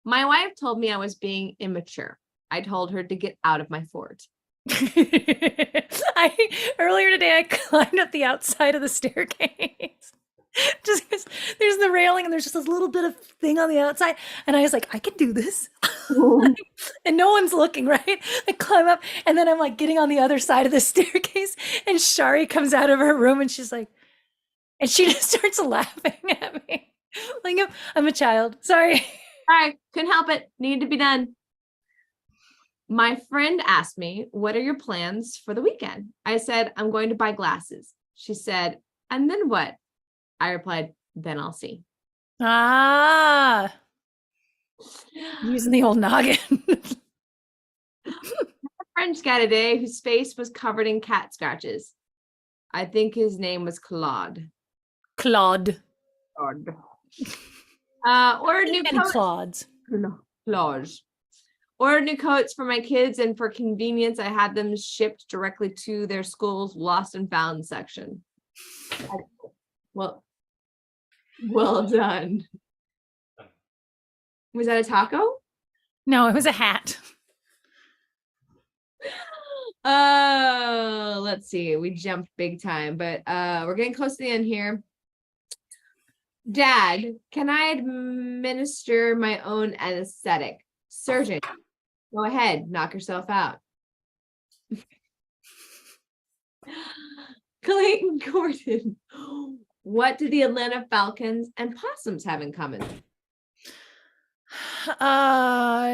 My wife told me I was being immature. I told her to get out of my fort. Earlier today I climbed up the outside of the staircase. Just because there's the railing and there's just this little bit of thing on the outside. And I was like, I can do this. And no one's looking, right? I climb up and then I'm like getting on the other side of the staircase and Shari comes out of her room and she's like, and she just starts laughing at me. Like, I'm a child. Sorry. All right, couldn't help it. Needed to be done. My friend asked me, what are your plans for the weekend? I said, I'm going to buy glasses. She said, and then what? I replied, then I'll see. Ah, using the old noggin. A French guy today whose face was covered in cat scratches. I think his name was Claude. Claude. Ordered new coats. Claudes. No, Claude. Ordered new coats for my kids, and for convenience, I had them shipped directly to their school's lost and found section. Well done. Was that a taco? No, it was a hat. Let's see. We jumped big time, but we're getting close to the end here. Dad, can I administer my own anesthetic? Surgeon, go ahead, knock yourself out. Clayton Gordon, what do the Atlanta Falcons and Possums have in common?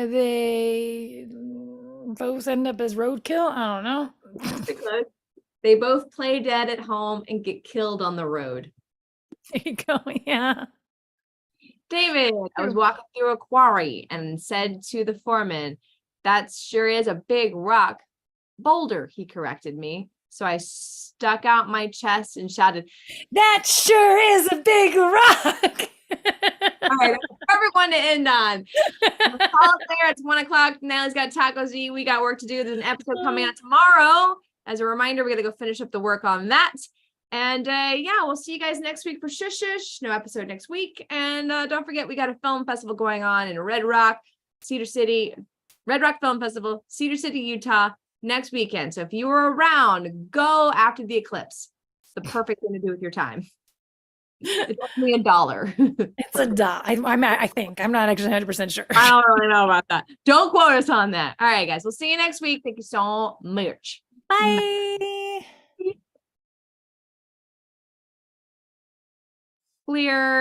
They both end up as roadkill. I don't know. They both play dead at home and get killed on the road. There you go. Yeah. David, I was walking through a quarry and said to the foreman, that sure is a big rock. Boulder, he corrected me. So I stuck out my chest and shouted, that sure is a big rock. all right, that's a perfect one to end on. Call it there. It's 1 o'clock. Natalie's got tacos to eat. We got work to do. There's an episode coming out tomorrow. As a reminder, we got to go finish up the work on that. And yeah, we'll see you guys next week for Shush Shush. No episode next week. And don't forget, we got a film festival going on in Red Rock, Cedar City, Red Rock Film Festival, Cedar City, Utah, next weekend. So if you were around, go after the eclipse. It's the perfect thing to do with your time. It's only $1. It's $1. I think. I'm not actually 100% sure. I don't really know about that. Don't quote us on that. All right, guys. We'll see you next week. Thank you so much. Bye. Clear.